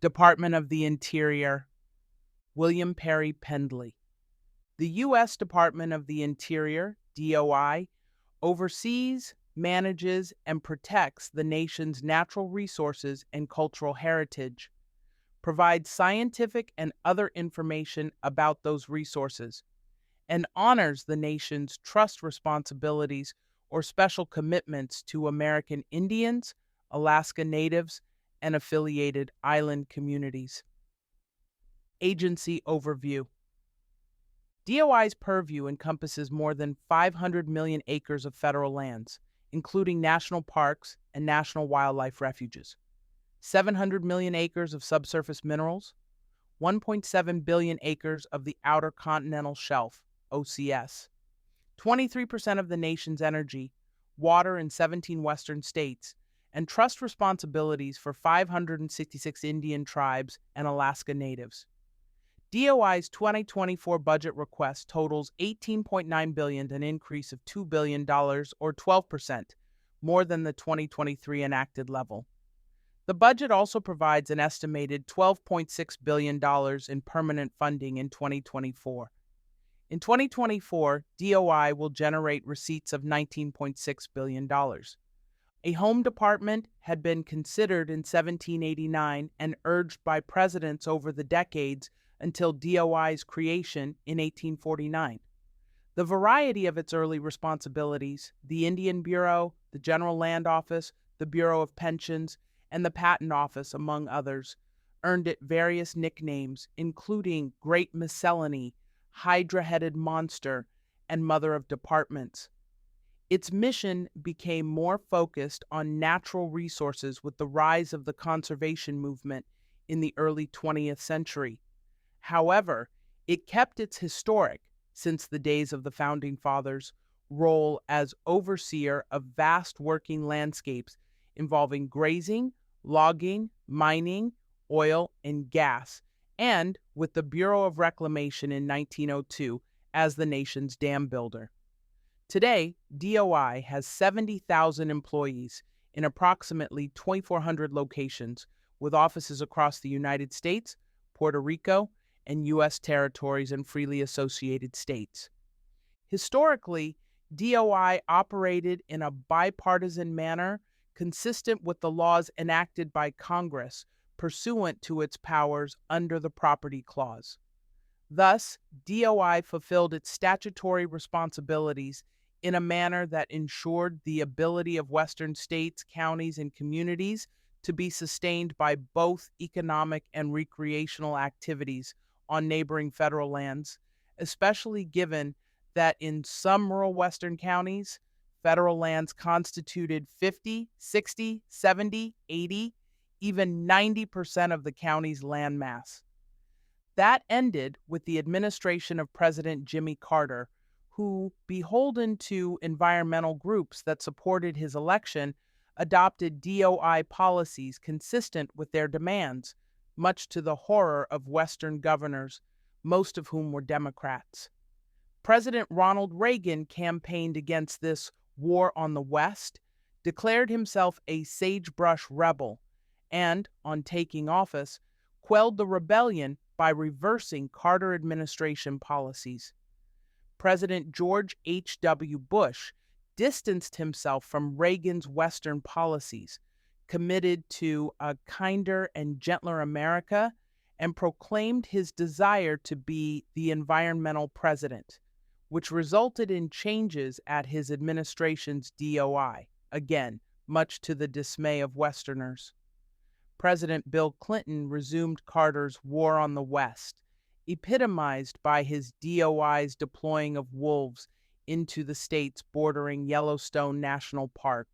Department of the Interior, William Perry Pendley. The U.S. Department of the Interior, DOI, oversees, manages, and protects the nation's natural resources and cultural heritage, provides scientific and other information about those resources, and honors the nation's trust responsibilities or special commitments to American Indians, Alaska Natives, and affiliated island communities. Agency Overview. DOI's purview encompasses more than 500 million acres of federal lands, including national parks and national wildlife refuges, 700 million acres of subsurface minerals, 1.7 billion acres of the Outer Continental Shelf, OCS, 23% of the nation's energy, water in 17 western states, and trust responsibilities for 566 Indian tribes and Alaska Natives. DOI's 2024 budget request totals $18.9 billion, an increase of $2 billion or 12%, more than the 2023 enacted level. The budget also provides an estimated $12.6 billion in permanent funding in 2024. In 2024, DOI will generate receipts of $19.6 billion. A home department had been considered in 1789 and urged by presidents over the decades until DOI's creation in 1849. The variety of its early responsibilities, the Indian Bureau, the General Land Office, the Bureau of Pensions, and the Patent Office, among others, earned it various nicknames, including Great Miscellany, Hydra-Headed Monster, and Mother of Departments. Its mission became more focused on natural resources with the rise of the conservation movement in the early 20th century. However, it kept its historic, since the days of the Founding Fathers, role as overseer of vast working landscapes involving grazing, logging, mining, oil, and gas, and with the Bureau of Reclamation in 1902 as the nation's dam builder. Today, DOI has 70,000 employees in approximately 2,400 locations, with offices across the United States, Puerto Rico, and U.S. territories and freely associated states. Historically, DOI operated in a bipartisan manner consistent with the laws enacted by Congress pursuant to its powers under the Property Clause. Thus, DOI fulfilled its statutory responsibilities in a manner that ensured the ability of Western states, counties, and communities to be sustained by both economic and recreational activities on neighboring federal lands, especially given that in some rural Western counties, federal lands constituted 50, 60, 70, 80, even 90% of the county's landmass. That ended with the administration of President Jimmy Carter, who, beholden to environmental groups that supported his election, adopted DOI policies consistent with their demands, much to the horror of Western governors, most of whom were Democrats. President Ronald Reagan campaigned against this war on the West, declared himself a sagebrush rebel, and, on taking office, quelled the rebellion by reversing Carter administration policies. President George H.W. Bush distanced himself from Reagan's Western policies, committed to a kinder and gentler America, and proclaimed his desire to be the environmental president, which resulted in changes at his administration's DOI, again, much to the dismay of Westerners. President Bill Clinton resumed Carter's War on the West, epitomized by his DOI's deploying of wolves into the states bordering Yellowstone National Park,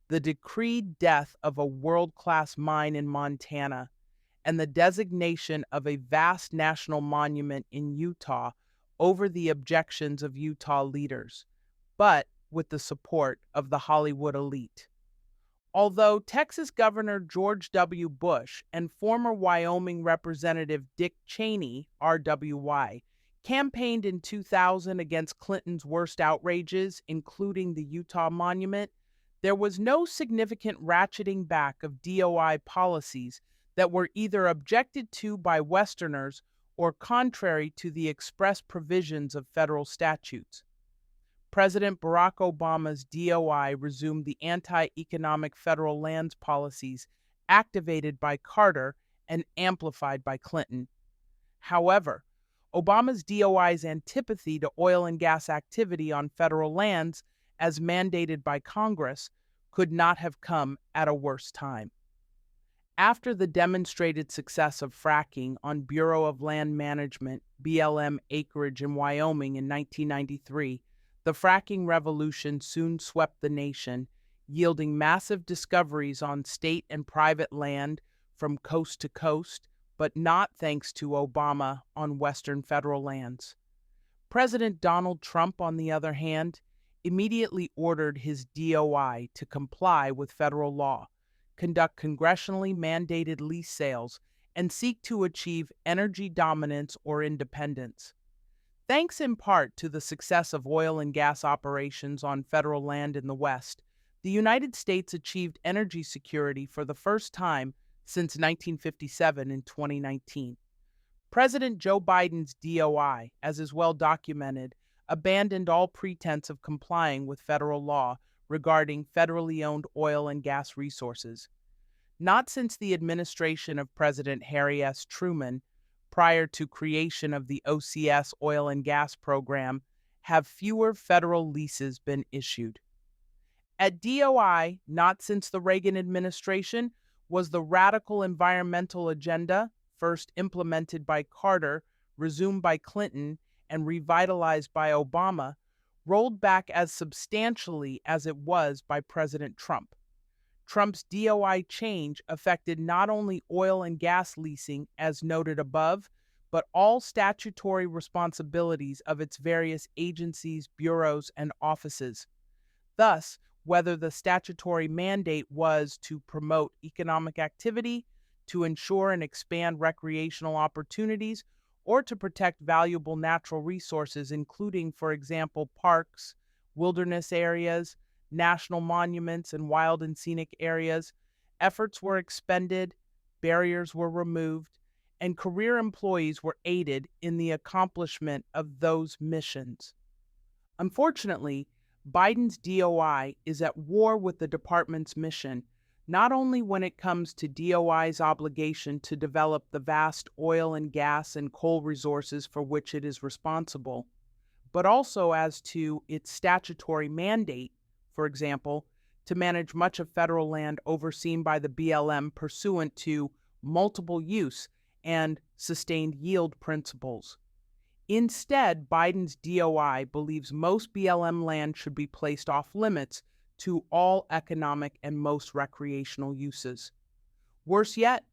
the decreed death of a world-class mine in Montana, and the designation of a vast national monument in Utah over the objections of Utah leaders, but with the support of the Hollywood elite. Although Texas Governor George W. Bush and former Wyoming Representative Dick Cheney, RWY, campaigned in 2000 against Clinton's worst outrages, including the Utah monument, there was no significant ratcheting back of DOI policies that were either objected to by Westerners or contrary to the express provisions of federal statutes. President Barack Obama's DOI resumed the anti-economic federal lands policies activated by Carter and amplified by Clinton. However, Obama's DOI's antipathy to oil and gas activity on federal lands, as mandated by Congress, could not have come at a worse time. After the demonstrated success of fracking on Bureau of Land Management (BLM) acreage in Wyoming in 1993, the fracking revolution soon swept the nation, yielding massive discoveries on state and private land from coast to coast, but not thanks to Obama on Western federal lands. President Donald Trump, on the other hand, immediately ordered his DOI to comply with federal law, conduct congressionally mandated lease sales, and seek to achieve energy dominance or independence. Thanks in part to the success of oil and gas operations on federal land in the West, the United States achieved energy security for the first time since 1957 in 2019. President Joe Biden's DOI, as is well documented, abandoned all pretense of complying with federal law regarding federally owned oil and gas resources. Not since the administration of President Harry S. Truman, prior to creation of the OCS oil and gas program, have fewer federal leases been issued. At DOI, not since the Reagan administration, was the radical environmental agenda, first implemented by Carter, resumed by Clinton, and revitalized by Obama, rolled back as substantially as it was by President Trump. Trump's DOI change affected not only oil and gas leasing, as noted above, but all statutory responsibilities of its various agencies, bureaus, and offices. Thus, whether the statutory mandate was to promote economic activity, to ensure and expand recreational opportunities, or to protect valuable natural resources, including, for example, parks, wilderness areas, national monuments, and wild and scenic areas, efforts were expended, barriers were removed, and career employees were aided in the accomplishment of those missions. Unfortunately, Biden's DOI is at war with the department's mission, not only when it comes to DOI's obligation to develop the vast oil and gas and coal resources for which it is responsible, but also as to its statutory mandate, for example, to manage much of federal land overseen by the BLM pursuant to multiple use and sustained yield principles. Instead, Biden's DOI believes most BLM land should be placed off limits to all economic and most recreational uses. Worse yet,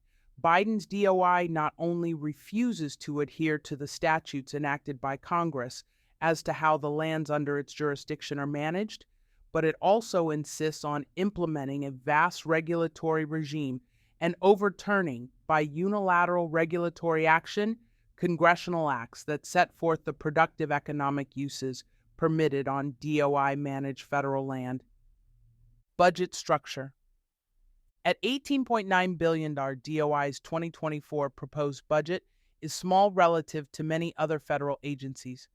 Biden's DOI not only refuses to adhere to the statutes enacted by Congress as to how the lands under its jurisdiction are managed, but it also insists on implementing a vast regulatory regime and overturning, by unilateral regulatory action, congressional acts that set forth the productive economic uses permitted on DOI-managed federal land. Budget structure. At $18.9 billion, DOI's 2024 proposed budget is small relative to many other federal agencies.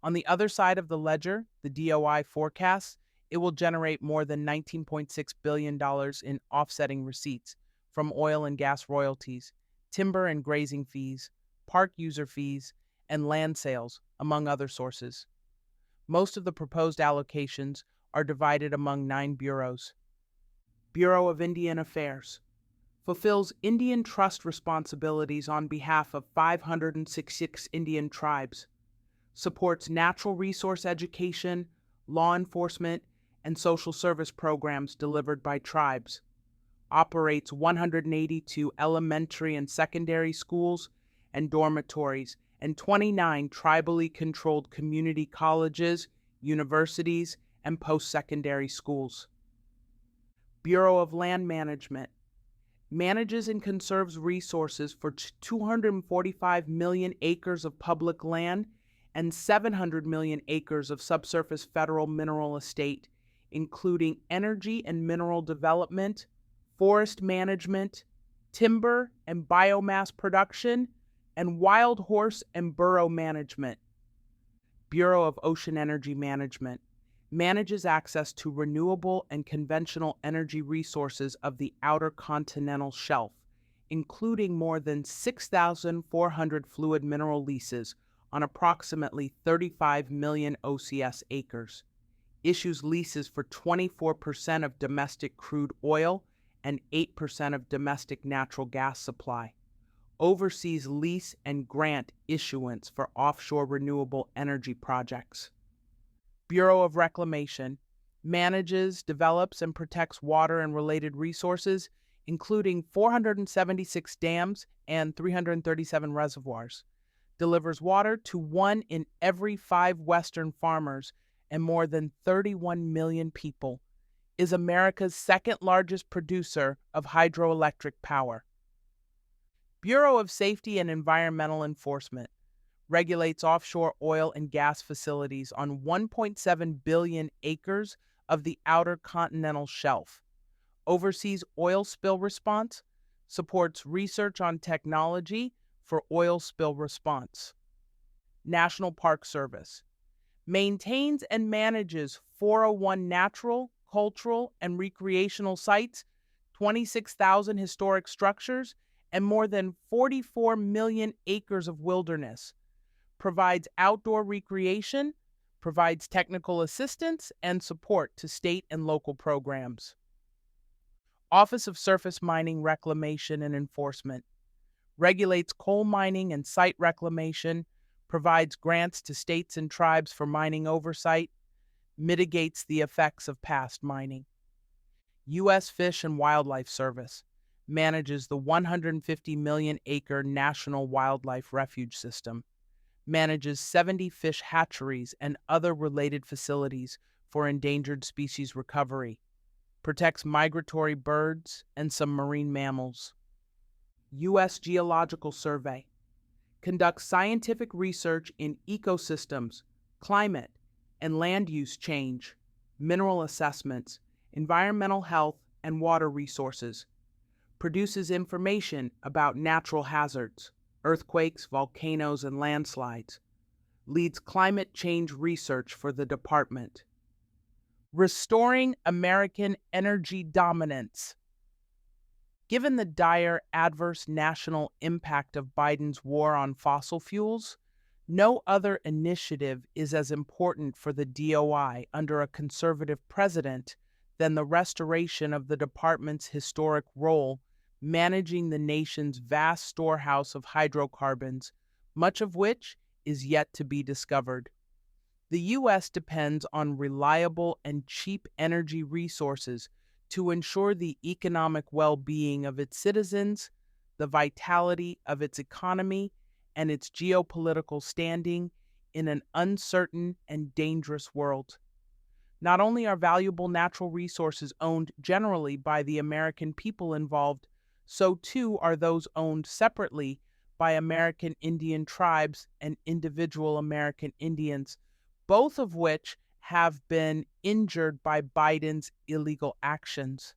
On the other side of the ledger, the DOI forecasts it will generate more than $19.6 billion in offsetting receipts from oil and gas royalties, timber and grazing fees, park user fees, and land sales, among other sources. Most of the proposed allocations are divided among 9 bureaus. Bureau of Indian Affairs fulfills Indian trust responsibilities on behalf of 566 Indian tribes, supports natural resource education, law enforcement, and social service programs delivered by tribes, operates 182 elementary and secondary schools and dormitories, and 29 tribally controlled community colleges, universities, and post-secondary schools. Bureau of Land Management manages and conserves resources for 245 million acres of public land and 700 million acres of subsurface federal mineral estate, including energy and mineral development, forest management, timber and biomass production, and wild horse and burro management. Bureau of Ocean Energy Management manages access to renewable and conventional energy resources of the outer continental shelf, including more than 6,400 fluid mineral leases on approximately 35 million OCS acres. Issues leases for 24% of domestic crude oil and 8% of domestic natural gas supply. Oversees lease and grant issuance for offshore renewable energy projects. Bureau of Reclamation manages, develops, and protects water and related resources, including 476 dams and 337 reservoirs. Delivers water to 1 in every 5 Western farmers and more than 31 million people. Is America's second largest producer of hydroelectric power. Bureau of Safety and Environmental Enforcement regulates offshore oil and gas facilities on 1.7 billion acres of the outer continental shelf, oversees oil spill response, supports research on technology for oil spill response. National Park Service maintains and manages 401 natural, cultural, and recreational sites, 26,000 historic structures, and more than 44 million acres of wilderness. Provides outdoor recreation, provides technical assistance and support to state and local programs. Office of Surface Mining Reclamation and Enforcement regulates coal mining and site reclamation, provides grants to states and tribes for mining oversight, mitigates the effects of past mining. U.S. Fish and Wildlife Service manages the 150 million acre National Wildlife Refuge System, manages 70 fish hatcheries and other related facilities for endangered species recovery, protects migratory birds and some marine mammals. U.S. Geological Survey conducts scientific research in ecosystems, climate, and land use change, mineral assessments, environmental health, and water resources, produces information about natural hazards, earthquakes, volcanoes, and landslides, leads climate change research for the department. Restoring American energy dominance. Given the dire adverse national impact of Biden's war on fossil fuels, no other initiative is as important for the DOI under a conservative president than the restoration of the department's historic role managing the nation's vast storehouse of hydrocarbons, much of which is yet to be discovered. The U.S. depends on reliable and cheap energy resources to ensure the economic well-being of its citizens, the vitality of its economy, and its geopolitical standing in an uncertain and dangerous world. Not only are valuable natural resources owned generally by the American people involved, so too are those owned separately by American Indian tribes and individual American Indians, both of which have been injured by Biden's illegal actions.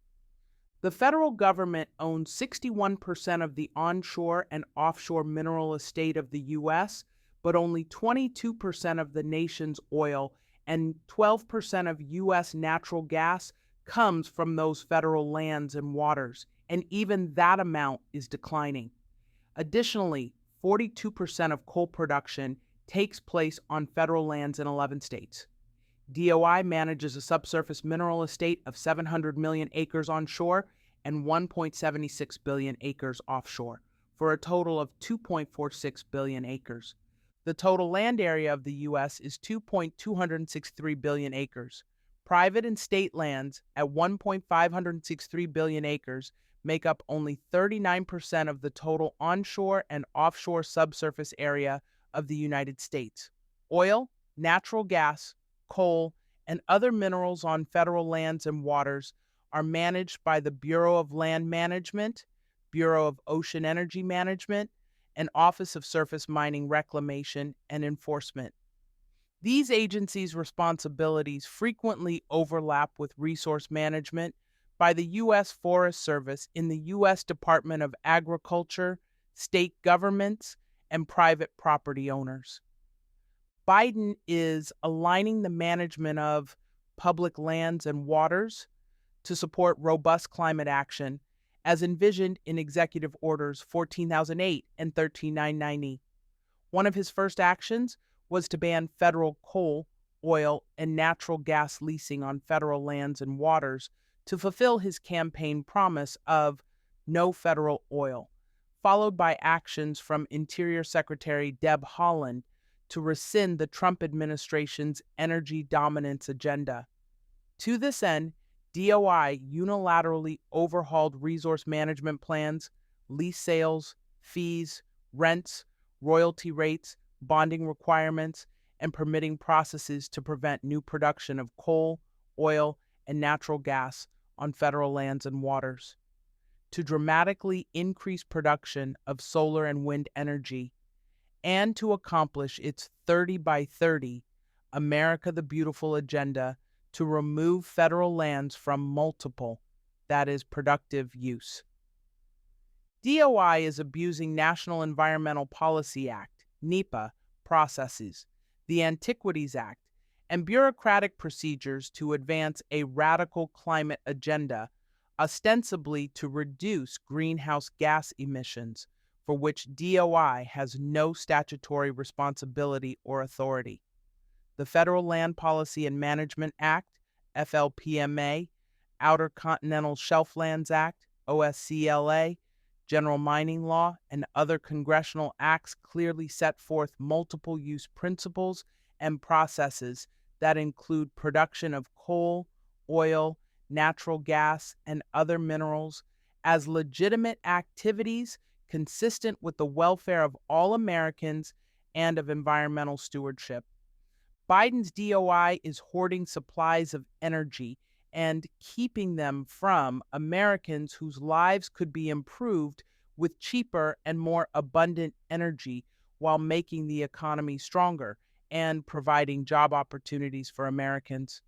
The federal government owns 61% of the onshore and offshore mineral estate of the U.S., but only 22% of the nation's oil and 12% of U.S. natural gas comes from those federal lands and waters, and even that amount is declining. Additionally, 42% of coal production takes place on federal lands in 11 states. DOI manages a subsurface mineral estate of 700 million acres onshore and 1.76 billion acres offshore, for a total of 2.46 billion acres. The total land area of the U.S. is 2.263 billion acres. Private and state lands at 1.563 billion acres make up only 39% of the total onshore and offshore subsurface area of the United States. Oil, natural gas, coal, and other minerals on federal lands and waters are managed by the Bureau of Land Management, Bureau of Ocean Energy Management, and Office of Surface Mining Reclamation and Enforcement. These agencies' responsibilities frequently overlap with resource management by the U.S. Forest Service in the U.S. Department of Agriculture, state governments, and private property owners. Biden is aligning the management of public lands and waters to support robust climate action as envisioned in Executive Orders 14,008 and 13,990. One of his first actions was to ban federal coal, oil, and natural gas leasing on federal lands and waters to fulfill his campaign promise of no federal oil, followed by actions from Interior Secretary Deb Haaland to rescind the Trump administration's energy dominance agenda. To this end, DOI unilaterally overhauled resource management plans, lease sales, fees, rents, royalty rates, bonding requirements, and permitting processes to prevent new production of coal, oil, and natural gas on federal lands and waters. To dramatically increase production of solar and wind energy, and to accomplish its 30 by 30 America the Beautiful agenda to remove federal lands from multiple, that is, productive use. DOI is abusing National Environmental Policy Act, NEPA, processes, the Antiquities Act, and bureaucratic procedures to advance a radical climate agenda, ostensibly to reduce greenhouse gas emissions, for which DOI has no statutory responsibility or authority. The Federal Land Policy and Management Act, FLPMA, Outer Continental Shelf Lands Act, OSCLA, General Mining Law, and other congressional acts clearly set forth multiple use principles and processes that include production of coal, oil, natural gas, and other minerals as legitimate activities consistent with the welfare of all Americans and of environmental stewardship. Biden's DOI is hoarding supplies of energy and keeping them from Americans whose lives could be improved with cheaper and more abundant energy while making the economy stronger and providing job opportunities for Americans.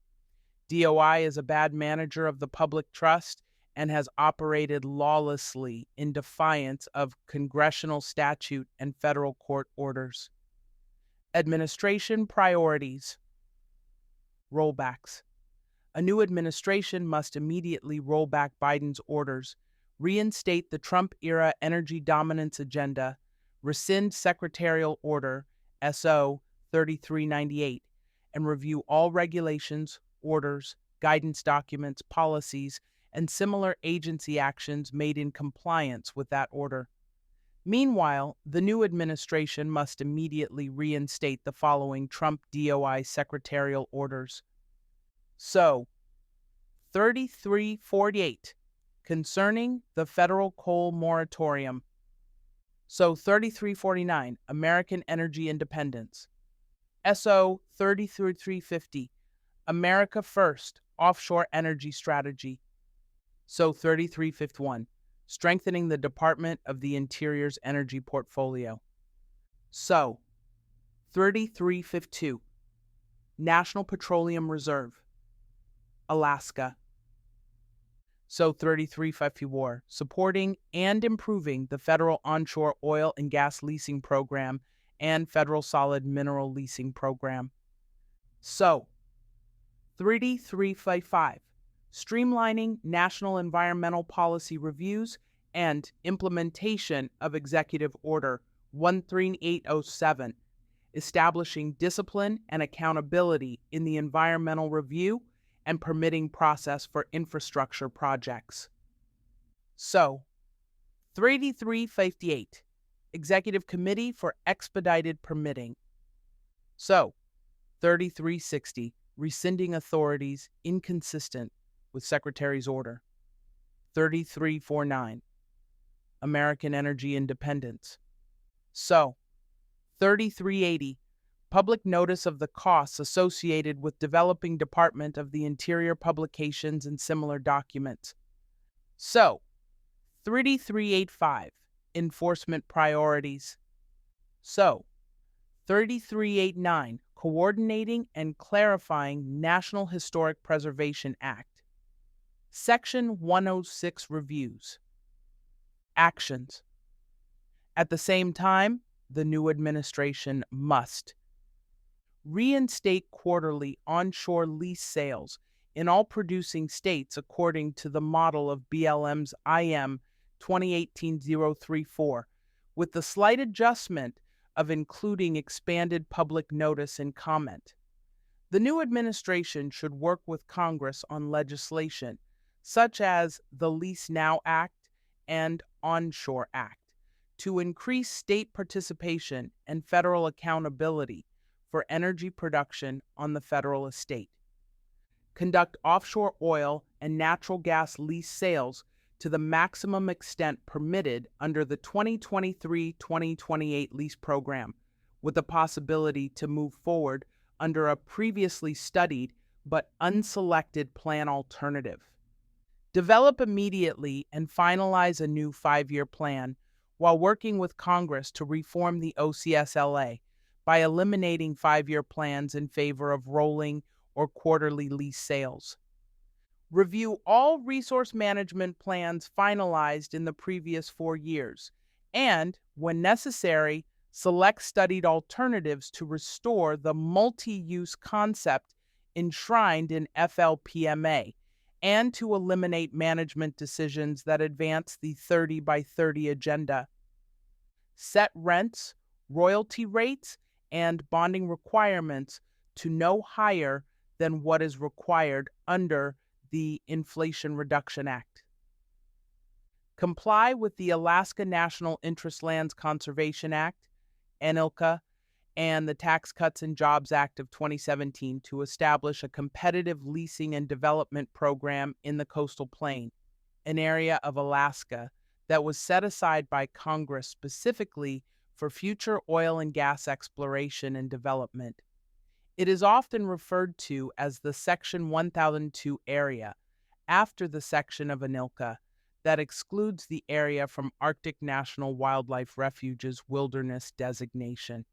DOI is a bad manager of the public trust and has operated lawlessly in defiance of congressional statute and federal court orders. Administration priorities. Rollbacks. A new administration must immediately roll back Biden's orders, reinstate the Trump-era energy dominance agenda, rescind Secretarial Order SO 3398, and review all regulations, orders, guidance documents, policies, and similar agency actions made in compliance with that order. Meanwhile, the new administration must immediately reinstate the following Trump DOI secretarial orders. So, 3348, concerning the federal coal moratorium. So, 3349, American energy independence. SO 3350, America First, offshore energy strategy. So 3351, strengthening the Department of the Interior's energy portfolio. So 3352, National Petroleum Reserve, Alaska. So 3354, supporting and improving the federal onshore oil and gas leasing program and federal solid mineral leasing program. So 3355, streamlining national environmental policy reviews and implementation of Executive Order 13807, establishing discipline and accountability in the environmental review and permitting process for infrastructure projects. So, 3358, Executive Committee for Expedited Permitting. So, 3360, rescinding authorities inconsistent with Secretary's order. 3349, American energy independence. So, 3380, public notice of the costs associated with developing Department of the Interior publications and similar documents. So, 3385, enforcement priorities. So, 3389, coordinating and clarifying National Historic Preservation Act. Section 106 reviews. Actions. At the same time, the new administration must reinstate quarterly onshore lease sales in all producing states according to the model of BLM's IM 2018-034, with the slight adjustment of including expanded public notice and comment. The new administration should work with Congress on legislation, such as the Lease Now Act and Onshore Act, to increase state participation and federal accountability for energy production on the federal estate. Conduct offshore oil and natural gas lease sales to the maximum extent permitted under the 2023-2028 lease program, with the possibility to move forward under a previously studied but unselected plan alternative. Develop immediately and finalize a new 5-year plan while working with Congress to reform the OCSLA by eliminating 5-year plans in favor of rolling or quarterly lease sales. Review all resource management plans finalized in the previous 4 years and, when necessary, select studied alternatives to restore the multi-use concept enshrined in FLPMA and to eliminate management decisions that advance the 30 by 30 agenda. Set rents, royalty rates, and bonding requirements to no higher than what is required under the Inflation Reduction Act. Comply with the Alaska National Interest Lands Conservation Act, ANILCA, and the Tax Cuts and Jobs Act of 2017 to establish a competitive leasing and development program in the coastal plain, an area of Alaska that was set aside by Congress specifically for future oil and gas exploration and development. It is often referred to as the Section 1002 area, after the section of ANILCA that excludes the area from Arctic National Wildlife Refuge's wilderness designation.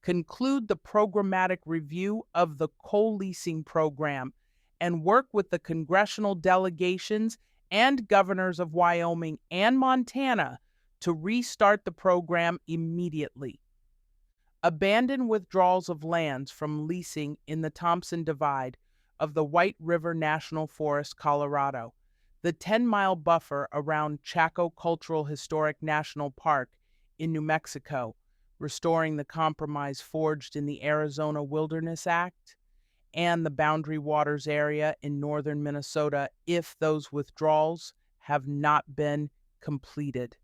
Conclude the programmatic review of the coal leasing program and work with the congressional delegations and governors of Wyoming and Montana to restart the program immediately. Abandon withdrawals of lands from leasing in the Thompson Divide of the White River National Forest, Colorado, the 10-mile buffer around Chaco Cultural Historic National Park in New Mexico, restoring the compromise forged in the Arizona Wilderness Act, and the Boundary Waters area in northern Minnesota if those withdrawals have not been completed.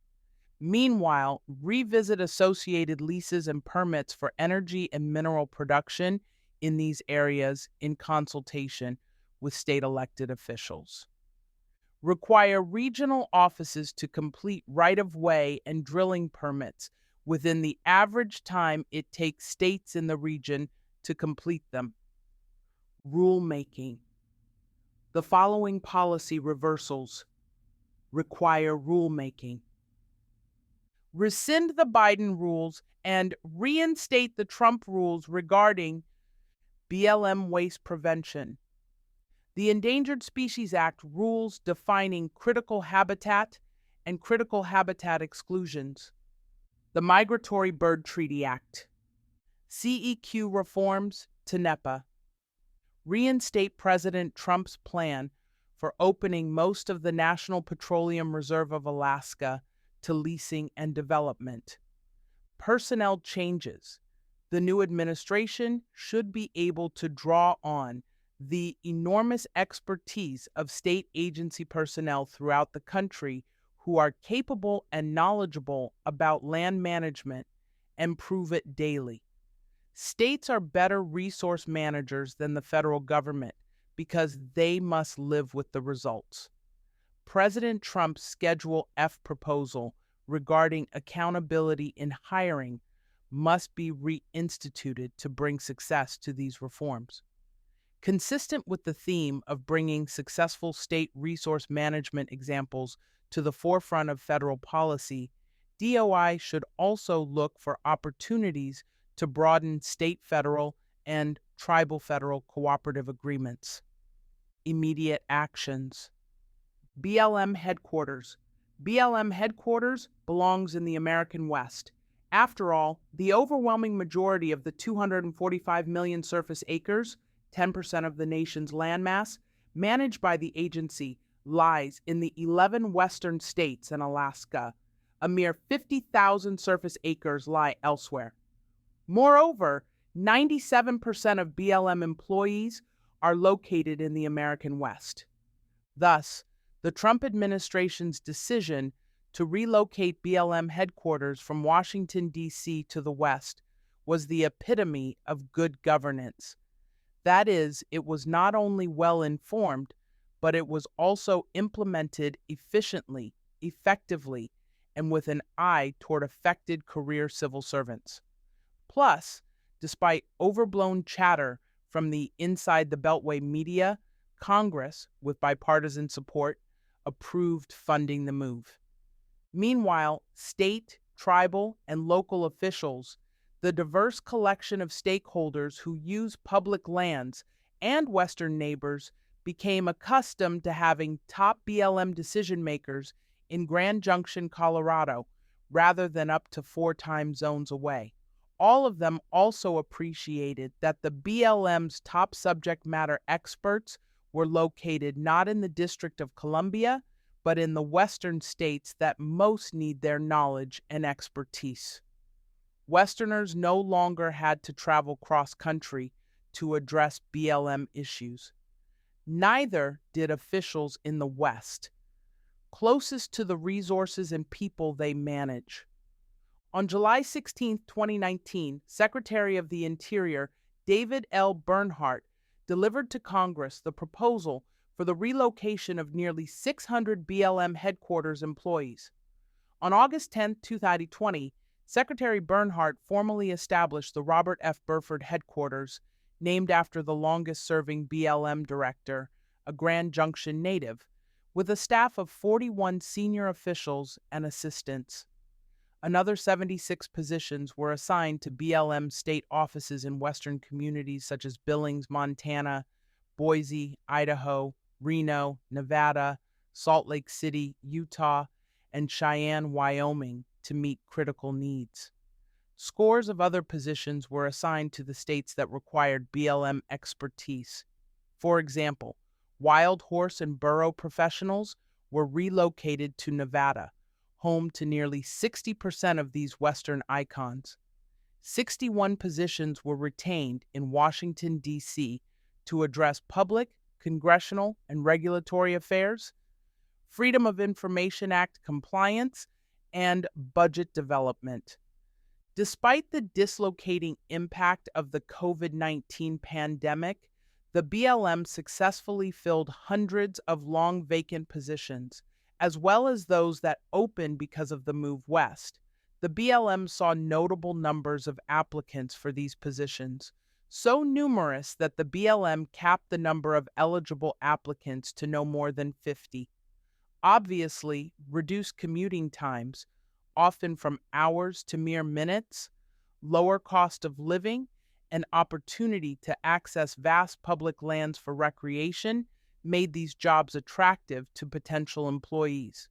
Meanwhile, revisit associated leases and permits for energy and mineral production in these areas in consultation with state elected officials. Require regional offices to complete right-of-way and drilling permits within the average time it takes states in the region to complete them. Rulemaking. The following policy reversals require rulemaking. Rescind the Biden rules and reinstate the Trump rules regarding BLM waste prevention. The Endangered Species Act rules defining critical habitat and critical habitat exclusions. The Migratory Bird Treaty Act. CEQ reforms to NEPA. Reinstate President Trump's plan for opening most of the National Petroleum Reserve of Alaska to leasing and development. Personnel changes. The new administration should be able to draw on the enormous expertise of state agency personnel throughout the country who are capable and knowledgeable about land management and prove it daily. States are better resource managers than the federal government because they must live with the results. President Trump's Schedule F proposal regarding accountability in hiring must be reinstituted to bring success to these reforms. Consistent with the theme of bringing successful state resource management examples to the forefront of federal policy, DOI should also look for opportunities to broaden state-federal and tribal-federal cooperative agreements. immediate actions. BLM headquarters. BLM headquarters belongs in the American West. After all, the overwhelming majority of the 245 million surface acres, 10% of the nation's landmass, managed by the agency lies in the 11 western states and Alaska. A mere 50,000 surface acres lie elsewhere. Moreover, 97% of BLM employees are located in the American West. Thus, the Trump administration's decision to relocate BLM headquarters from Washington, D.C. to the West was the epitome of good governance. That is, it was not only well informed, but it was also implemented efficiently, effectively, and with an eye toward affected career civil servants. Plus, despite overblown chatter from the inside the Beltway media, Congress, with bipartisan support, approved funding the move. Meanwhile, state, tribal, and local officials, the diverse collection of stakeholders who use public lands, and Western neighbors became accustomed to having top BLM decision makers in Grand Junction, Colorado, rather than up to 4 time zones away. All of them also appreciated that the BLM's top subject matter experts were located not in the District of Columbia, but in the western states that most need their knowledge and expertise. Westerners no longer had to travel cross-country to address BLM issues. Neither did officials in the West, closest to the resources and people they manage. On July 16, 2019, Secretary of the Interior David L. Bernhardt delivered to Congress the proposal for the relocation of nearly 600 BLM headquarters employees. On August 10, 2020, Secretary Bernhardt formally established the Robert F. Burford headquarters, named after the longest-serving BLM director, a Grand Junction native, with a staff of 41 senior officials and assistants. Another 76 positions were assigned to BLM state offices in western communities such as Billings, Montana, Boise, Idaho, Reno, Nevada, Salt Lake City, Utah, and Cheyenne, Wyoming, to meet critical needs. Scores of other positions were assigned to the states that required BLM expertise. For example, wild horse and burro professionals were relocated to Nevada, home to nearly 60% of these Western icons. 61 positions were retained in Washington, D.C. to address public, congressional, and regulatory affairs, Freedom of Information Act compliance, and budget development. Despite the dislocating impact of the COVID-19 pandemic, the BLM successfully filled hundreds of long vacant positions, as well as those that opened because of the move west. The BLM saw notable numbers of applicants for these positions, so numerous that the BLM capped the number of eligible applicants to no more than 50. Obviously, reduced commuting times, often from hours to mere minutes, lower cost of living, and opportunity to access vast public lands for recreation made these jobs attractive to potential employees.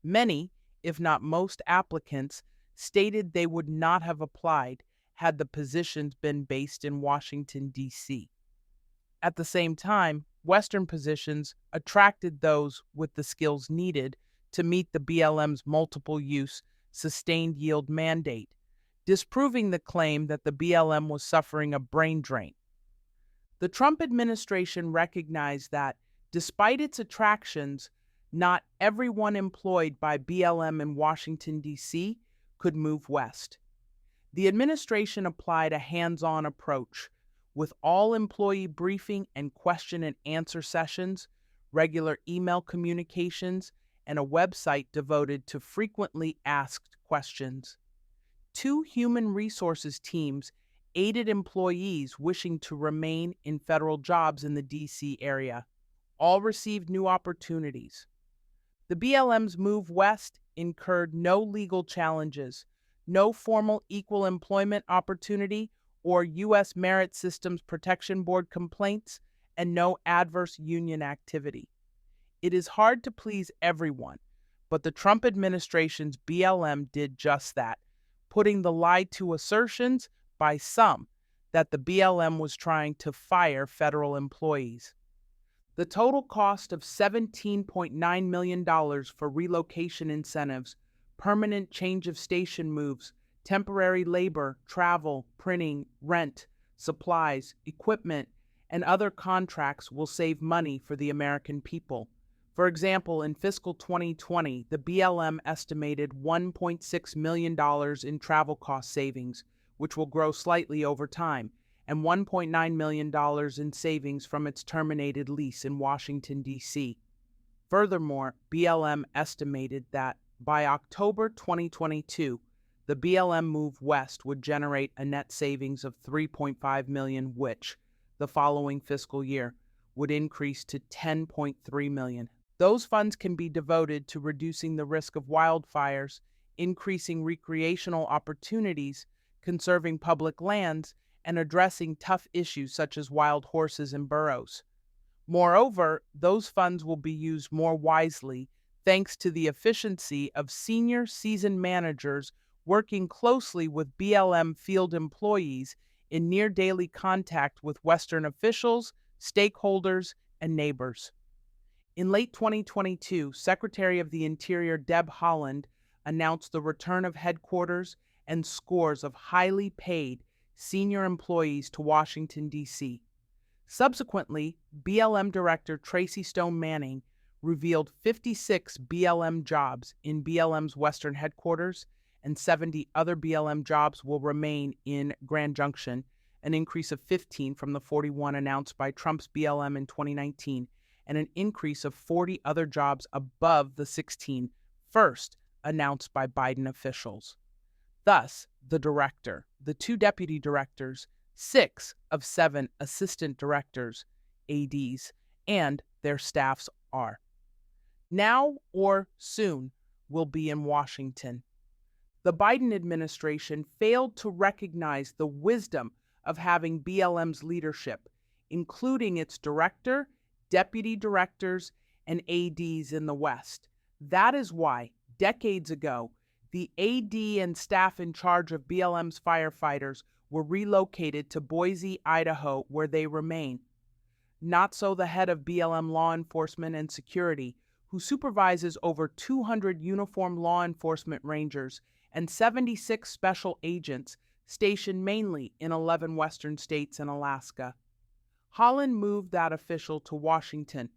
Many, if not most applicants, stated they would not have applied had the positions been based in Washington, D.C. At the same time, Western positions attracted those with the skills needed to meet the BLM's multiple-use, sustained yield mandate, disproving the claim that the BLM was suffering a brain drain. The Trump administration recognized that, despite its attractions, not everyone employed by BLM in Washington, D.C. could move west. The administration applied a hands-on approach, with all employee briefing and question and answer sessions, regular email communications, and a website devoted to frequently asked questions. 2 human resources teams aided employees wishing to remain in federal jobs in the D.C. area. All received new opportunities. The BLM's move west incurred no legal challenges, no formal equal employment opportunity or U.S. Merit Systems Protection Board complaints, and no adverse union activity. It is hard to please everyone, but the Trump administration's BLM did just that, putting the lie to assertions by some that the BLM was trying to fire federal employees. The total cost of $17.9 million for relocation incentives, permanent change of station moves, temporary labor, travel, printing, rent, supplies, equipment, and other contracts will save money for the American people. For example, in fiscal 2020, the BLM estimated $1.6 million in travel cost savings, which will grow slightly over time, and $1.9 million in savings from its terminated lease in Washington, D.C. Furthermore, BLM estimated that by October 2022, the BLM move west would generate a net savings of $3.5 million, which, the following fiscal year, would increase to $10.3 million. Those funds can be devoted to reducing the risk of wildfires, increasing recreational opportunities, conserving public lands, and addressing tough issues such as wild horses and burros. Moreover, those funds will be used more wisely thanks to the efficiency of senior seasoned managers working closely with BLM field employees in near daily contact with Western officials, stakeholders, and neighbors. In late 2022, Secretary of the Interior Deb Haaland announced the return of headquarters and scores of highly paid senior employees to Washington, D.C. Subsequently, BLM Director Tracy Stone Manning revealed 56 BLM jobs in BLM's Western headquarters, and 70 other BLM jobs will remain in Grand Junction, an increase of 15 from the 41 announced by Trump's BLM in 2019, and an increase of 40 other jobs above the 16 first announced by Biden officials. Thus, the director, the 2 deputy directors, 6 of 7 assistant directors, ADs, and their staffs are now or soon will be in Washington. The Biden administration failed to recognize the wisdom of having BLM's leadership, including its director, deputy directors, and ADs in the West. That is why, decades ago, the AD and staff in charge of BLM's firefighters were relocated to Boise, Idaho, where they remain. Not so the head of BLM law enforcement and security, who supervises over 200 uniformed law enforcement rangers and 76 special agents stationed mainly in 11 western states and Alaska. Haaland moved that official to Washington,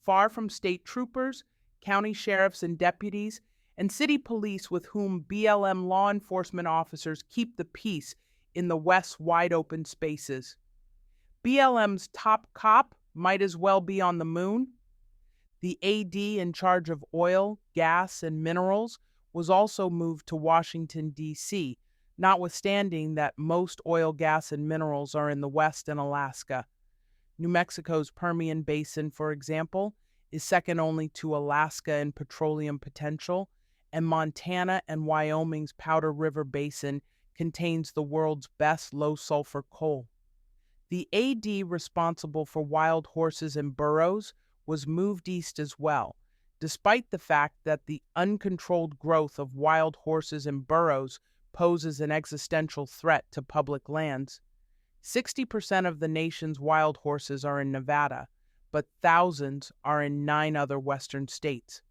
far from state troopers, county sheriffs and deputies, and city police with whom BLM law enforcement officers keep the peace in the West's wide-open spaces. BLM's top cop might as well be on the moon. The AD in charge of oil, gas, and minerals was also moved to Washington, D.C., notwithstanding that most oil, gas, and minerals are in the West and Alaska. New Mexico's Permian Basin, for example, is second only to Alaska in petroleum potential, and Montana and Wyoming's Powder River Basin contains the world's best low-sulfur coal. The AD responsible for wild horses and burros was moved east as well, despite the fact that the uncontrolled growth of wild horses and burros poses an existential threat to public lands. 60% of the nation's wild horses are in Nevada, but thousands are in 9 other western states.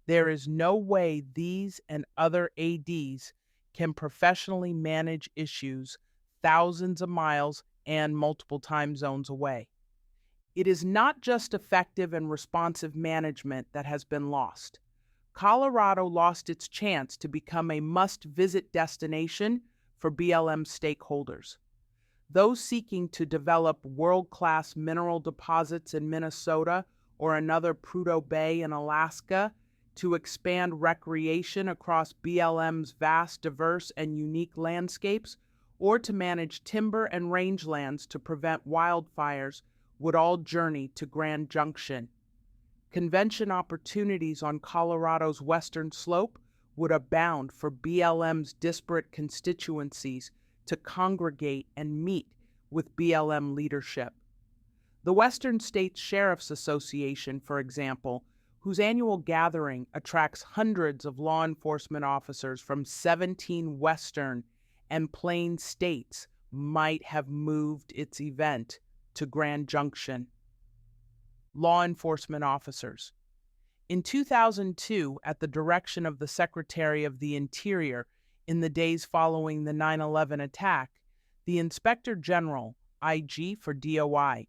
There is no way these and other ADs can professionally manage issues thousands of miles and multiple time zones away. It is not just effective and responsive management that has been lost. Colorado lost its chance to become a must-visit destination for BLM stakeholders. Those seeking to develop world-class mineral deposits in Minnesota or another Prudhoe Bay in Alaska, to expand recreation across BLM's vast, diverse, and unique landscapes, or to manage timber and rangelands to prevent wildfires, would all journey to Grand Junction. Convention opportunities on Colorado's western slope would abound for BLM's disparate constituencies to congregate and meet with BLM leadership. The Western States Sheriff's Association, for example, whose annual gathering attracts hundreds of law enforcement officers from 17 Western and Plain states, might have moved its event to Grand Junction. Law enforcement officers. In 2002, at the direction of the Secretary of the Interior, in the days following the 9/11 attack, the Inspector General, IG for DOI,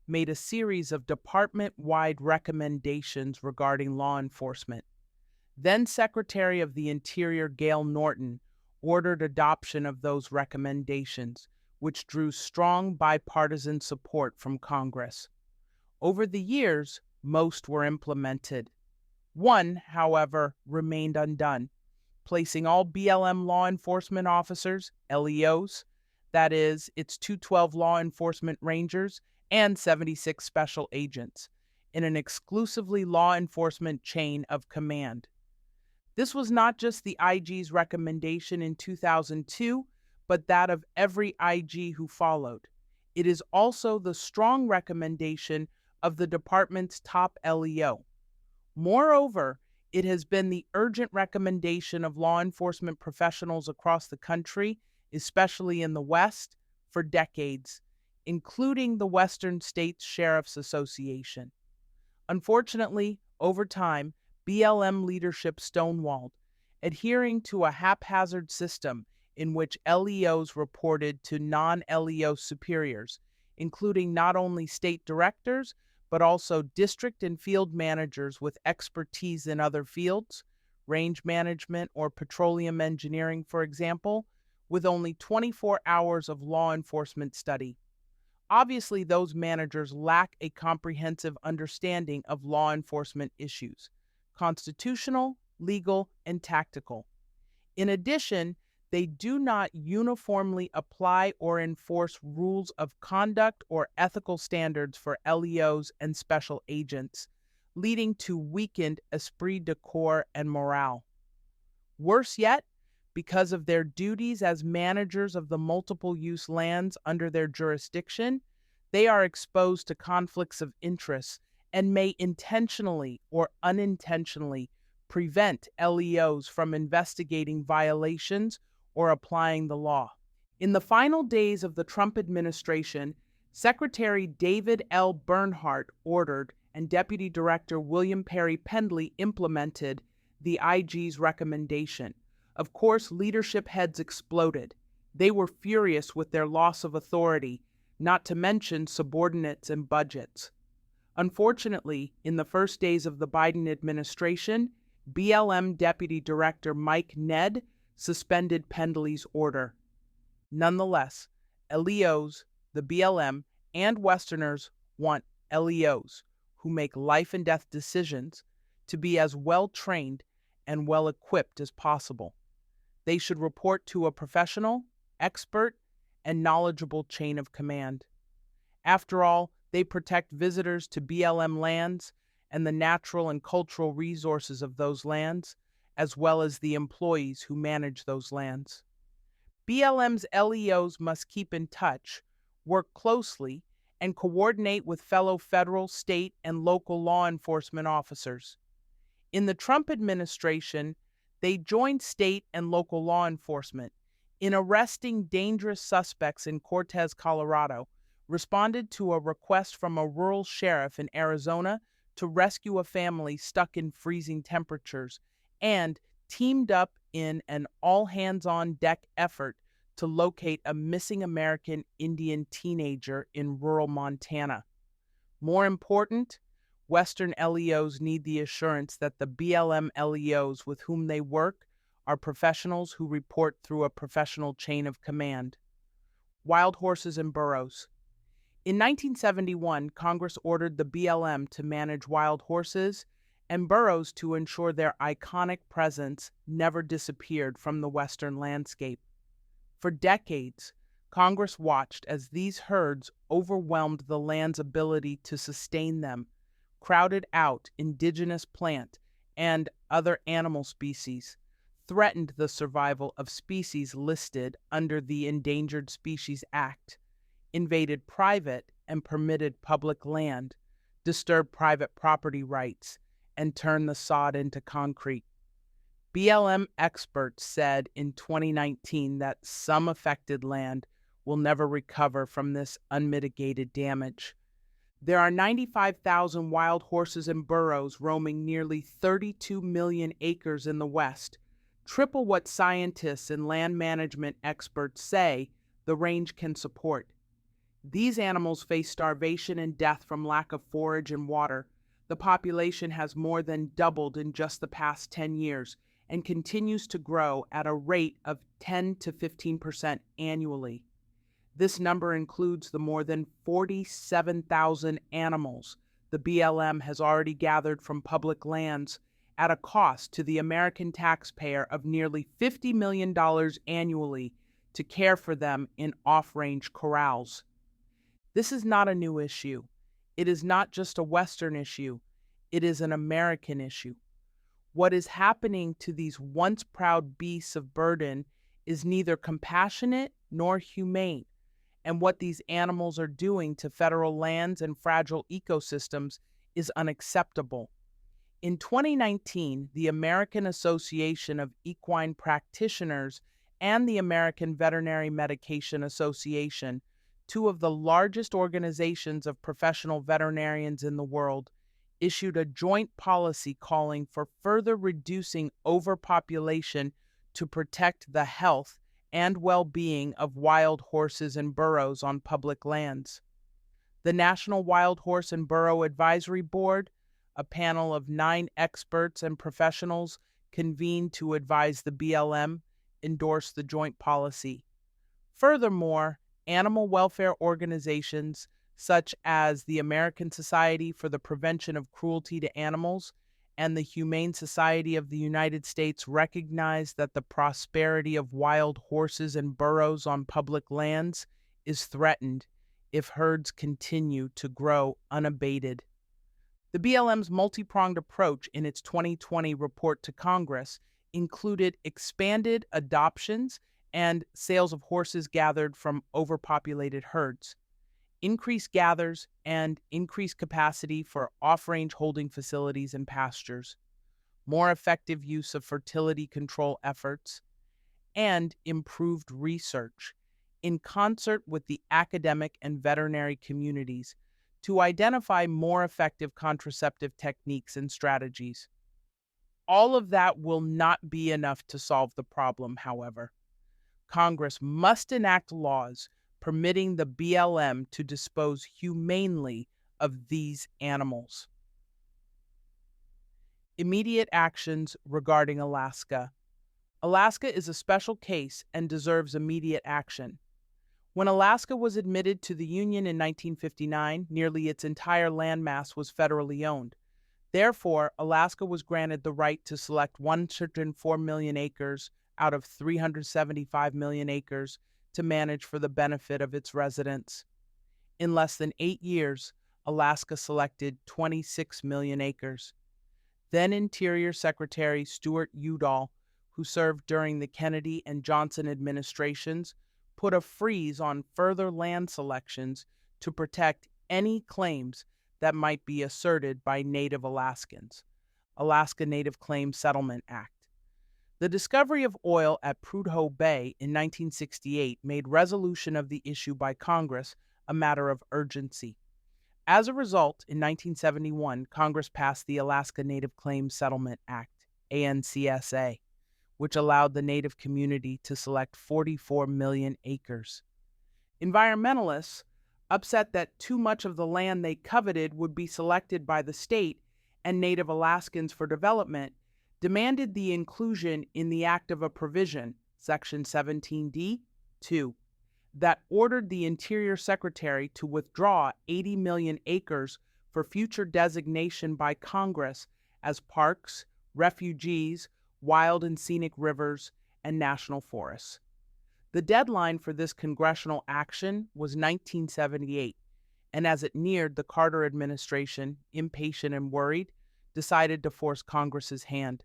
made a series of department-wide recommendations regarding law enforcement. Then Secretary of the Interior Gail Norton ordered adoption of those recommendations, which drew strong bipartisan support from Congress. Over the years, most were implemented. One, however, remained undone, placing all BLM law enforcement officers, LEOs, that is, its 212 law enforcement rangers and 76 special agents, in an exclusively law enforcement chain of command. This was not just the IG's recommendation in 2002, but that of every IG who followed. It is also the strong recommendation of the department's top LEO. Moreover, it has been the urgent recommendation of law enforcement professionals across the country, especially in the West, for decades, including the Western States Sheriff's Association. Unfortunately, over time, BLM leadership stonewalled, adhering to a haphazard system in which LEOs reported to non-LEO superiors, including not only state directors, but also district and field managers with expertise in other fields, range management or petroleum engineering, for example, with only 24 hours of law enforcement study. Obviously, those managers lack a comprehensive understanding of law enforcement issues, constitutional, legal, and tactical. In addition, they do not uniformly apply or enforce rules of conduct or ethical standards for LEOs and special agents, leading to weakened esprit de corps and morale. Worse yet, because of their duties as managers of the multiple-use lands under their jurisdiction, they are exposed to conflicts of interest and may intentionally or unintentionally prevent LEOs from investigating violations or applying the law. In the final days of the Trump administration, Secretary David L. Bernhardt ordered and Deputy Director William Perry Pendley implemented the IG's recommendation. Of course, leadership heads exploded. They were furious with their loss of authority, not to mention subordinates and budgets. Unfortunately, in the first days of the Biden administration, BLM Deputy Director Mike Ned suspended Pendley's order. Nonetheless, LEOs, the BLM, and Westerners want LEOs who make life and death decisions to be as well trained and well equipped as possible. They should report to a professional, expert, and knowledgeable chain of command. After all, they protect visitors to BLM lands and the natural and cultural resources of those lands, as well as the employees who manage those lands. BLM's LEOs must keep in touch, work closely, and coordinate with fellow federal, state, and local law enforcement officers. In the Trump administration, they joined state and local law enforcement in arresting dangerous suspects in Cortez, Colorado, responded to a request from a rural sheriff in Arizona to rescue a family stuck in freezing temperatures, and teamed up in an all-hands-on-deck effort to locate a missing American Indian teenager in rural Montana. More important, Western LEOs need the assurance that the BLM LEOs with whom they work are professionals who report through a professional chain of command. Wild horses and burros. In 1971, Congress ordered the BLM to manage wild horses and burros to ensure their iconic presence never disappeared from the Western landscape. For decades, Congress watched as these herds overwhelmed the land's ability to sustain them, crowded out indigenous plant and other animal species, threatened the survival of species listed under the Endangered Species Act, invaded private and permitted public land, disturb private property rights, and turn the sod into concrete. BLM experts said in 2019 that some affected land will never recover from this unmitigated damage. There are 95,000 wild horses and burros roaming nearly 32 million acres in the West, triple what scientists and land management experts say the range can support. These animals face starvation and death from lack of forage and water. The population has more than doubled in just the past 10 years and continues to grow at a rate of 10 to 15% annually. This number includes the more than 47,000 animals the BLM has already gathered from public lands at a cost to the American taxpayer of nearly $50 million annually to care for them in off-range corrals. This is not a new issue. It is not just a Western issue. It is an American issue. What is happening to these once proud beasts of burden is neither compassionate nor humane, and what these animals are doing to federal lands and fragile ecosystems is unacceptable. In 2019, the American Association of Equine Practitioners and the American Veterinary Medication Association, two of the largest organizations of professional veterinarians in the world, issued a joint policy calling for further reducing overpopulation to protect the health and well-being of wild horses and burros on public lands. The National Wild Horse and Burro Advisory Board, a panel of 9 experts and professionals convened to advise the BLM, endorsed the joint policy. Furthermore, animal welfare organizations such as the American Society for the Prevention of Cruelty to Animals and the Humane Society of the United States recognize that the prosperity of wild horses and burros on public lands is threatened if herds continue to grow unabated. The BLM's multi-pronged approach in its 2020 report to Congress included expanded adoptions and sales of horses gathered from overpopulated herds, increased gathers, and increased capacity for off-range holding facilities and pastures, more effective use of fertility control efforts, and improved research in concert with the academic and veterinary communities to identify more effective contraceptive techniques and strategies. All of that will not be enough to solve the problem, however. Congress must enact laws permitting the BLM to dispose humanely of these animals. Immediate actions regarding Alaska. Alaska is a special case and deserves immediate action. When Alaska was admitted to the Union in 1959, nearly its entire landmass was federally owned. Therefore, Alaska was granted the right to select 104 million acres out of 375 million acres to manage for the benefit of its residents. In less than 8 years, Alaska selected 26 million acres. Then Interior Secretary Stuart Udall, who served during the Kennedy and Johnson administrations, put a freeze on further land selections to protect any claims that might be asserted by Native Alaskans. Alaska Native Claims Settlement Act. The discovery of oil at Prudhoe Bay in 1968 made resolution of the issue by Congress a matter of urgency. As a result, in 1971, Congress passed the Alaska Native Claims Settlement Act, ANCSA, which allowed the Native community to select 44 million acres. Environmentalists, upset that too much of the land they coveted would be selected by the state and Native Alaskans for development, demanded the inclusion in the Act of a provision, Section 17D, 2, that ordered the Interior Secretary to withdraw 80 million acres for future designation by Congress as parks, refuges, wild and scenic rivers, and national forests. The deadline for this congressional action was 1978, and as it neared, the Carter administration, impatient and worried, decided to force Congress's hand.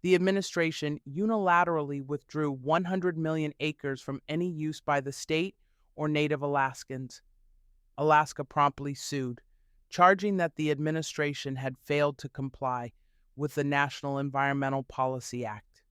The administration unilaterally withdrew 100 million acres from any use by the state or Native Alaskans. Alaska promptly sued, charging that the administration had failed to comply with the National Environmental Policy Act.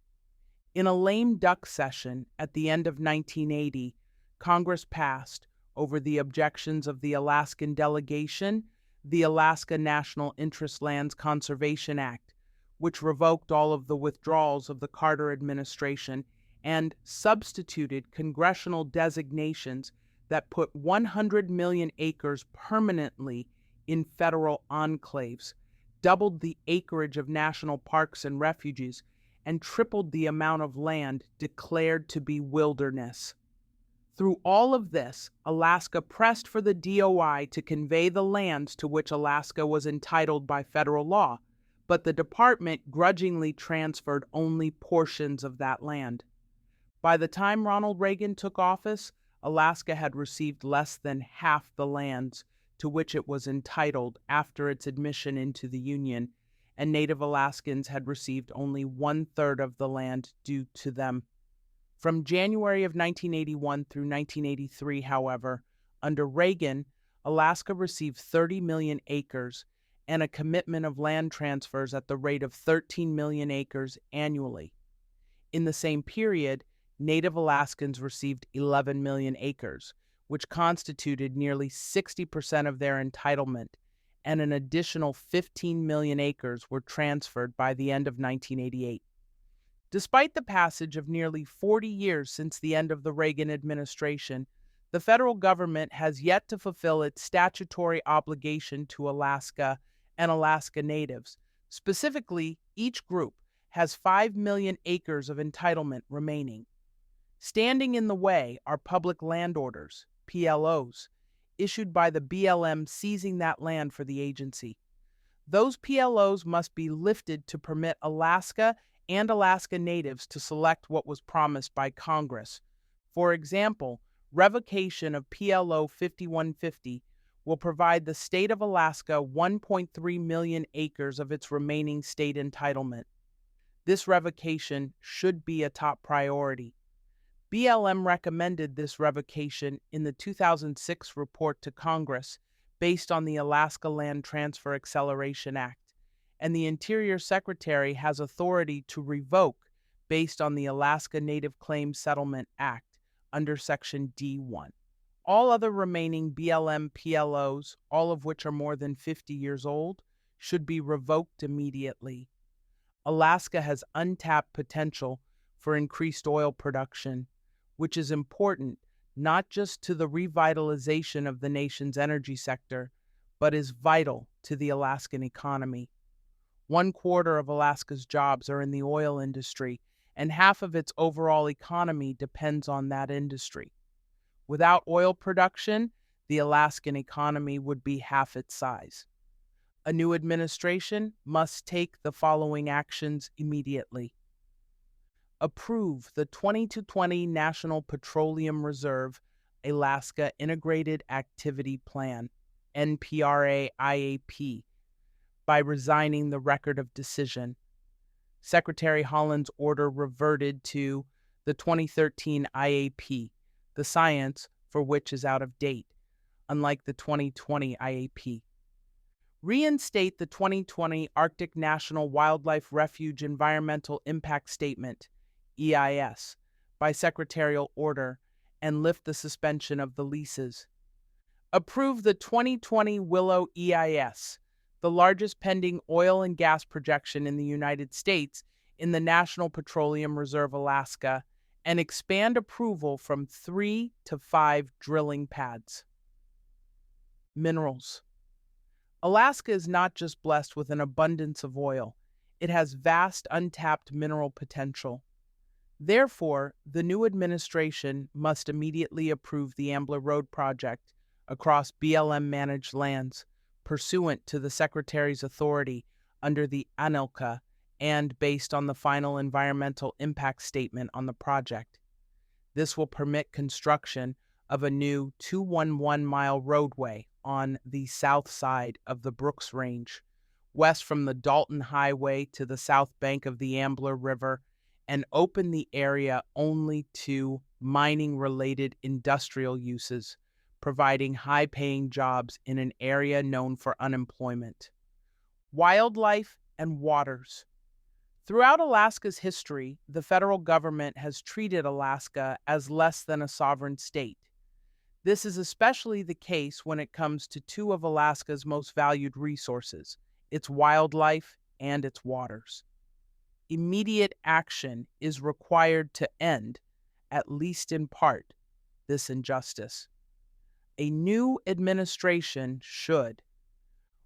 In a lame duck session at the end of 1980, Congress passed, over the objections of the Alaskan delegation, the Alaska National Interest Lands Conservation Act, which revoked all of the withdrawals of the Carter administration and substituted congressional designations that put 100 million acres permanently in federal enclaves, doubled the acreage of national parks and refuges, and tripled the amount of land declared to be wilderness. Through all of this, Alaska pressed for the DOI to convey the lands to which Alaska was entitled by federal law, but the department grudgingly transferred only portions of that land. By the time Ronald Reagan took office, Alaska had received less than half the lands to which it was entitled after its admission into the Union, and Native Alaskans had received only 1/3 of the land due to them. From January of 1981 through 1983, however, under Reagan, Alaska received 30 million acres and a commitment of land transfers at the rate of 13 million acres annually. In the same period, Native Alaskans received 11 million acres, which constituted nearly 60% of their entitlement, and an additional 15 million acres were transferred by the end of 1988. Despite the passage of nearly 40 years since the end of the Reagan administration, the federal government has yet to fulfill its statutory obligation to Alaska and Alaska Natives. Specifically, each group has 5 million acres of entitlement remaining. Standing in the way are public land orders, PLOs, issued by the BLM seizing that land for the agency. Those PLOs must be lifted to permit Alaska and Alaska Natives to select what was promised by Congress. For example, revocation of PLO 5150 will provide the state of Alaska 1.3 million acres of its remaining state entitlement. This revocation should be a top priority. BLM recommended this revocation in the 2006 report to Congress based on the Alaska Land Transfer Acceleration Act, and the Interior Secretary has authority to revoke based on the Alaska Native Claims Settlement Act under Section D1. All other remaining BLM PLOs, all of which are more than 50 years old, should be revoked immediately. Alaska has untapped potential for increased oil production, which is important not just to the revitalization of the nation's energy sector, but is vital to the Alaskan economy. 1/4 of Alaska's jobs are in the oil industry, and half of its overall economy depends on that industry. Without oil production, the Alaskan economy would be half its size. A new administration must take the following actions immediately. Approve the 2020 National Petroleum Reserve Alaska Integrated Activity Plan, NPRA-IAP, by resigning the record of decision. Secretary Holland's order reverted to the 2013 IAP, the science for which is out of date, unlike the 2020 IAP. Reinstate the 2020 Arctic National Wildlife Refuge Environmental Impact Statement, EIS, by secretarial order, and lift the suspension of the leases. Approve the 2020 Willow EIS, the largest pending oil and gas projection in the United States in the National Petroleum Reserve Alaska, and expand approval from 3 to 5 drilling pads. Minerals. Alaska is not just blessed with an abundance of oil, it has vast untapped mineral potential. Therefore, the new administration must immediately approve the Ambler Road project across BLM-managed lands, pursuant to the Secretary's authority under the ANILCA and based on the final environmental impact statement on the project. This will permit construction of a new 211-mile roadway on the south side of the Brooks Range, west from the Dalton Highway to the south bank of the Ambler River, and open the area only to mining-related industrial uses, providing high-paying jobs in an area known for unemployment. Wildlife and waters. Throughout Alaska's history, the federal government has treated Alaska as less than a sovereign state. This is especially the case when it comes to two of Alaska's most valued resources, its wildlife and its waters. Immediate action is required to end, at least in part, this injustice. A new administration should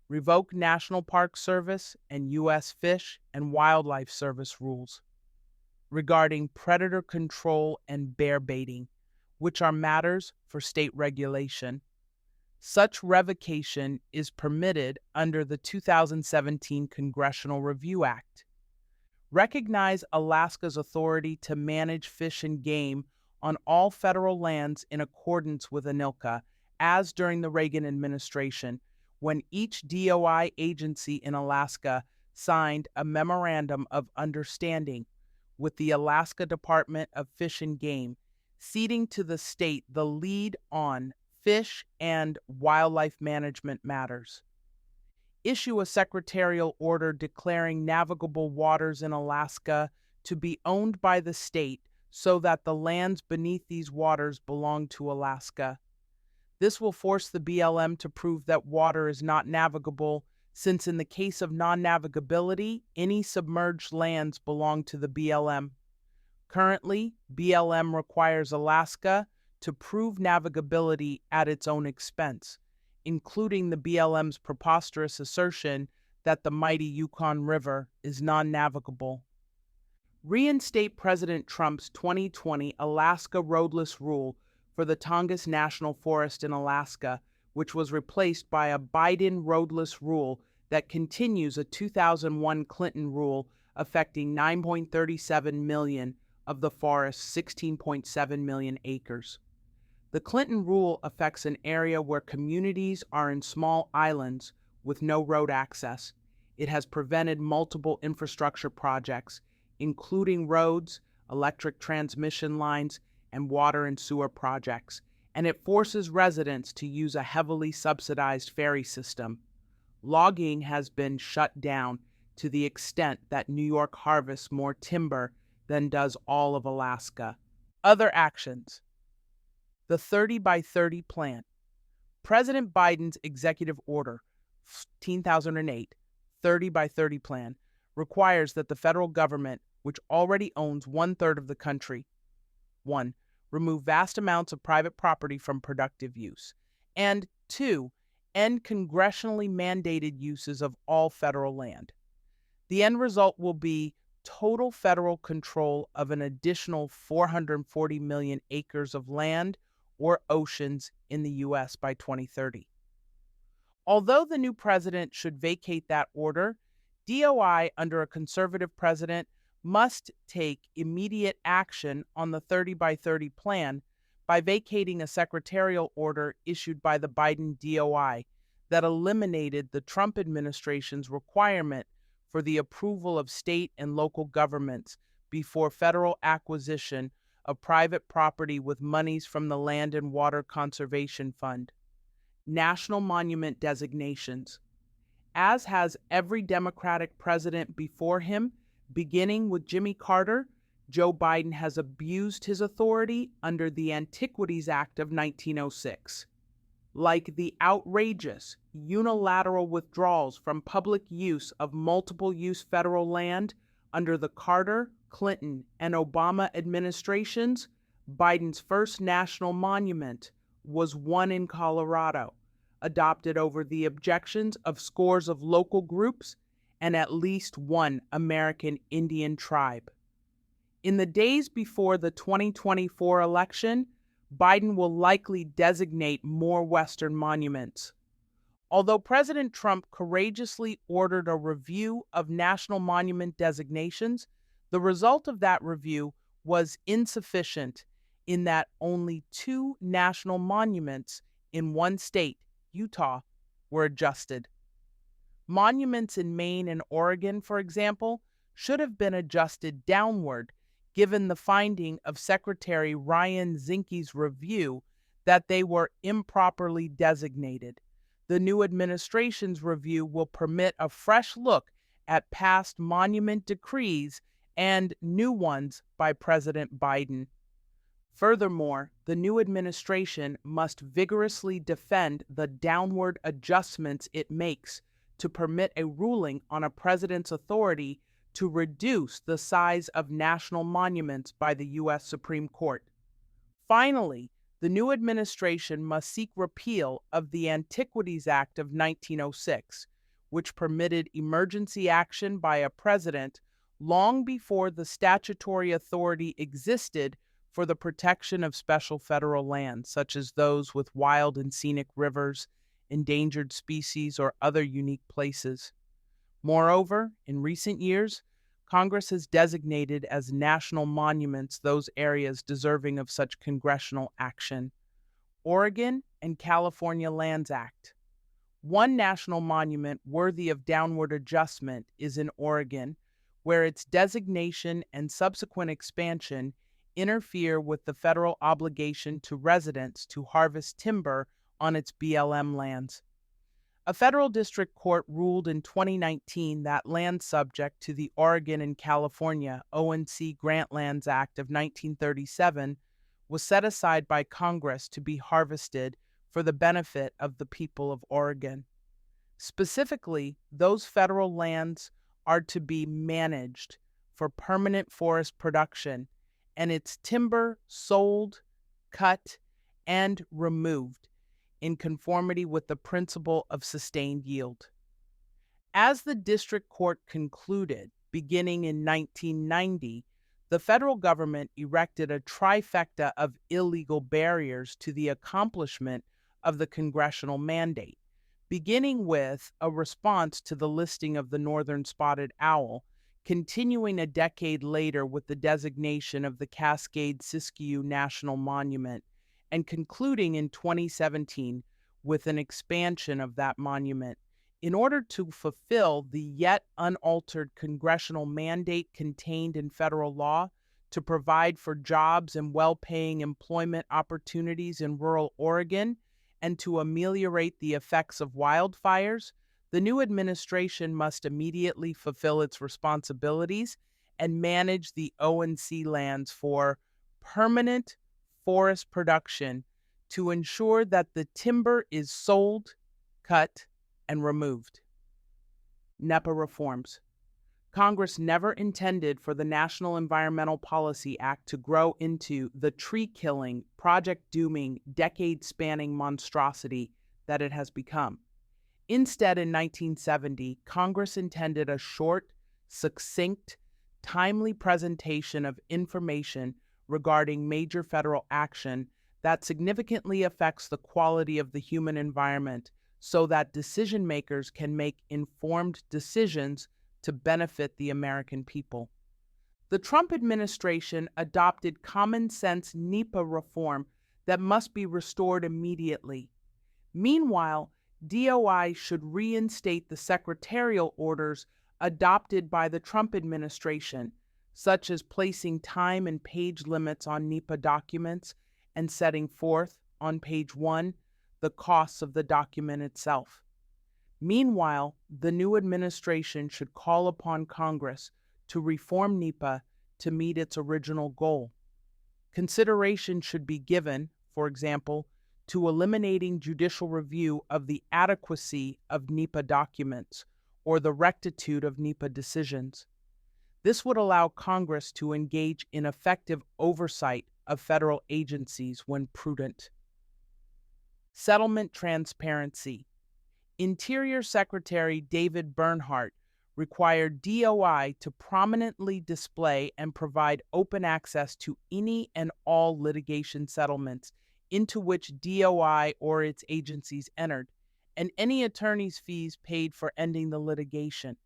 revoke National Park Service and U.S. Fish and Wildlife Service rules regarding predator control and bear baiting, which are matters for state regulation. Such revocation is permitted under the 2017 Congressional Review Act. Recognize Alaska's authority to manage fish and game on all federal lands in accordance with ANILCA, as during the Reagan administration, when each DOI agency in Alaska signed a Memorandum of Understanding with the Alaska Department of Fish and Game, ceding to the state the lead on fish and wildlife management matters. Issue a secretarial order declaring navigable waters in Alaska to be owned by the state so that the lands beneath these waters belong to Alaska. This will force the BLM to prove that water is not navigable, since in the case of non-navigability, any submerged lands belong to the BLM. Currently, BLM requires Alaska to prove navigability at its own expense, including the BLM's preposterous assertion that the mighty Yukon River is non-navigable. Reinstate President Trump's 2020 Alaska roadless rule for the Tongass National Forest in Alaska, which was replaced by a Biden roadless rule that continues a 2001 Clinton rule affecting 9.37 million of the forest's 16.7 million acres. The Clinton rule affects an area where communities are in small islands with no road access. It has prevented multiple infrastructure projects, including roads, electric transmission lines, and water and sewer projects, and it forces residents to use a heavily subsidized ferry system. Logging has been shut down to the extent that New York harvests more timber than does all of Alaska. Other actions. The 30 by 30 plan. President Biden's executive order, 2008, 30 by 30 plan, requires that the federal government, which already owns 1/3 of the country, 1. Remove vast amounts of private property from productive use, and 2. End congressionally mandated uses of all federal land. The end result will be total federal control of an additional 440 million acres of land or oceans in the U.S. by 2030. Although the new president should vacate that order, DOI under a conservative president must take immediate action on the 30 by 30 plan by vacating a secretarial order issued by the Biden DOI that eliminated the Trump administration's requirement for the approval of state and local governments before federal acquisition of private property with monies from the Land and Water Conservation Fund. National monument designations. As has every Democratic president before him, beginning with Jimmy Carter, Joe Biden has abused his authority under the Antiquities Act of 1906. Like the outrageous unilateral withdrawals from public use of multiple-use federal land under the Carter, Clinton, and Obama administrations, Biden's first national monument was one in Colorado, adopted over the objections of scores of local groups and at least one American Indian tribe. In the days before the 2024 election, Biden will likely designate more Western monuments. Although President Trump courageously ordered a review of national monument designations, the result of that review was insufficient in that only 2 national monuments in one state, Utah, were adjusted. Monuments in Maine and Oregon, for example, should have been adjusted downward given the finding of Secretary Ryan Zinke's review that they were improperly designated. The new administration's review will permit a fresh look at past monument decrees and new ones by President Biden. Furthermore, the new administration must vigorously defend the downward adjustments it makes to permit a ruling on a president's authority to reduce the size of national monuments by the U.S. Supreme Court. Finally, the new administration must seek repeal of the Antiquities Act of 1906, which permitted emergency action by a president long before the statutory authority existed for the protection of special federal lands, such as those with wild and scenic rivers, endangered species, or other unique places. Moreover, in recent years, Congress has designated as national monuments those areas deserving of such congressional action. Oregon and California Lands Act. One national monument worthy of downward adjustment is in Oregon, where its designation and subsequent expansion interfere with the federal obligation to residents to harvest timber on its BLM lands. A federal district court ruled in 2019 that land subject to the Oregon and California O&C Grantlands Act of 1937 was set aside by Congress to be harvested for the benefit of the people of Oregon. Specifically, those federal lands are to be managed for permanent forest production and its timber sold, cut, and removed in conformity with the principle of sustained yield. As the district court concluded, beginning in 1990, the federal government erected a trifecta of illegal barriers to the accomplishment of the congressional mandate, beginning with a response to the listing of the northern spotted owl, continuing a decade later with the designation of the Cascade-Siskiyou National Monument, and concluding in 2017 with an expansion of that monument in order to fulfill the yet unaltered congressional mandate contained in federal law to provide for jobs and well-paying employment opportunities in rural Oregon and to ameliorate the effects of wildfires. The new administration must immediately fulfill its responsibilities and manage the O&C lands for permanent forest production to ensure that the timber is sold, cut, and removed. NEPA reforms. Congress never intended for the National Environmental Policy Act to grow into the tree-killing, project-dooming, decade-spanning monstrosity that it has become. Instead, in 1970, Congress intended a short, succinct, timely presentation of information regarding major federal action that significantly affects the quality of the human environment so that decision makers can make informed decisions to benefit the American people. The Trump administration adopted common sense NEPA reform that must be restored immediately. Meanwhile, DOI should reinstate the secretarial orders adopted by the Trump administration, such as placing time and page limits on NEPA documents and setting forth, on page 1, the costs of the document itself. Meanwhile, the new administration should call upon Congress to reform NEPA to meet its original goal. Consideration should be given, for example, to eliminating judicial review of the adequacy of NEPA documents or the rectitude of NEPA decisions. This would allow Congress to engage in effective oversight of federal agencies when prudent. Settlement transparency. Interior Secretary David Bernhardt required DOI to prominently display and provide open access to any and all litigation settlements into which DOI or its agencies entered, and any attorney's fees paid for ending the litigation.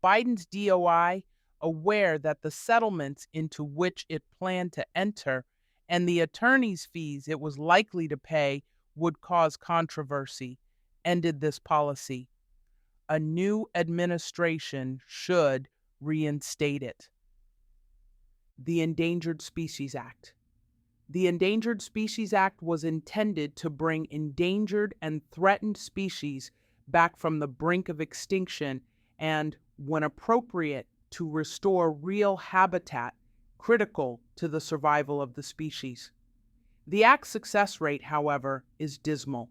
Biden's DOI, aware that the settlements into which it planned to enter and the attorney's fees it was likely to pay would cause controversy, ended this policy. A new administration should reinstate it. The Endangered Species Act. The Endangered Species Act was intended to bring endangered and threatened species back from the brink of extinction and, when appropriate, to restore real habitat critical to the survival of the species. The Act's success rate, however, is dismal.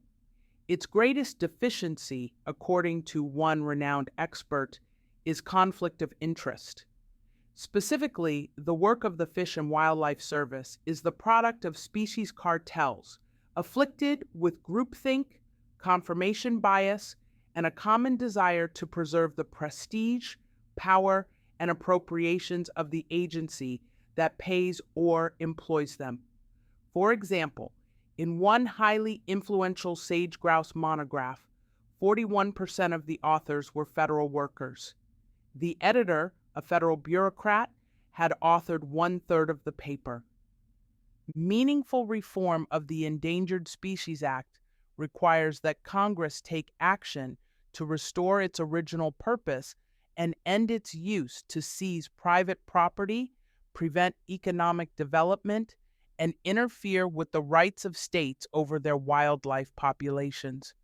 Its greatest deficiency, according to one renowned expert, is conflict of interest. Specifically, the work of the Fish and Wildlife Service is the product of species cartels, afflicted with groupthink, confirmation bias, and a common desire to preserve the prestige, power, and appropriations of the agency that pays or employs them. For example, in one highly influential sage grouse monograph, 41% of the authors were federal workers. The editor, a federal bureaucrat, had authored one-third of the paper. Meaningful reform of the Endangered Species Act requires that Congress take action to restore its original purpose and end its use to seize private property, prevent economic development, and interfere with the rights of states over their wildlife populations.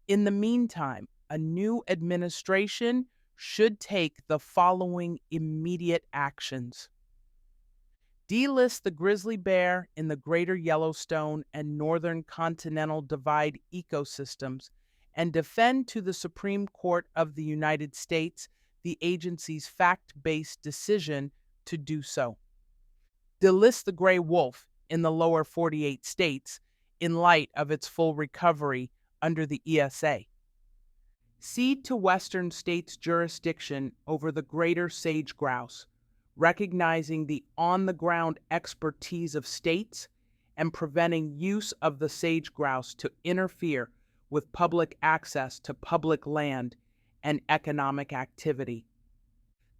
In the meantime, a new administration should take the following immediate actions. Delist the grizzly bear in the greater Yellowstone and northern Continental Divide ecosystems and defend to the Supreme Court of the United States the agency's fact-based decision to do so. Delist the gray wolf in the lower 48 states in light of its full recovery under the ESA. Cede to Western states jurisdiction over the greater sage grouse, recognizing the on-the-ground expertise of states and preventing use of the sage grouse to interfere with public access to public land and economic activity.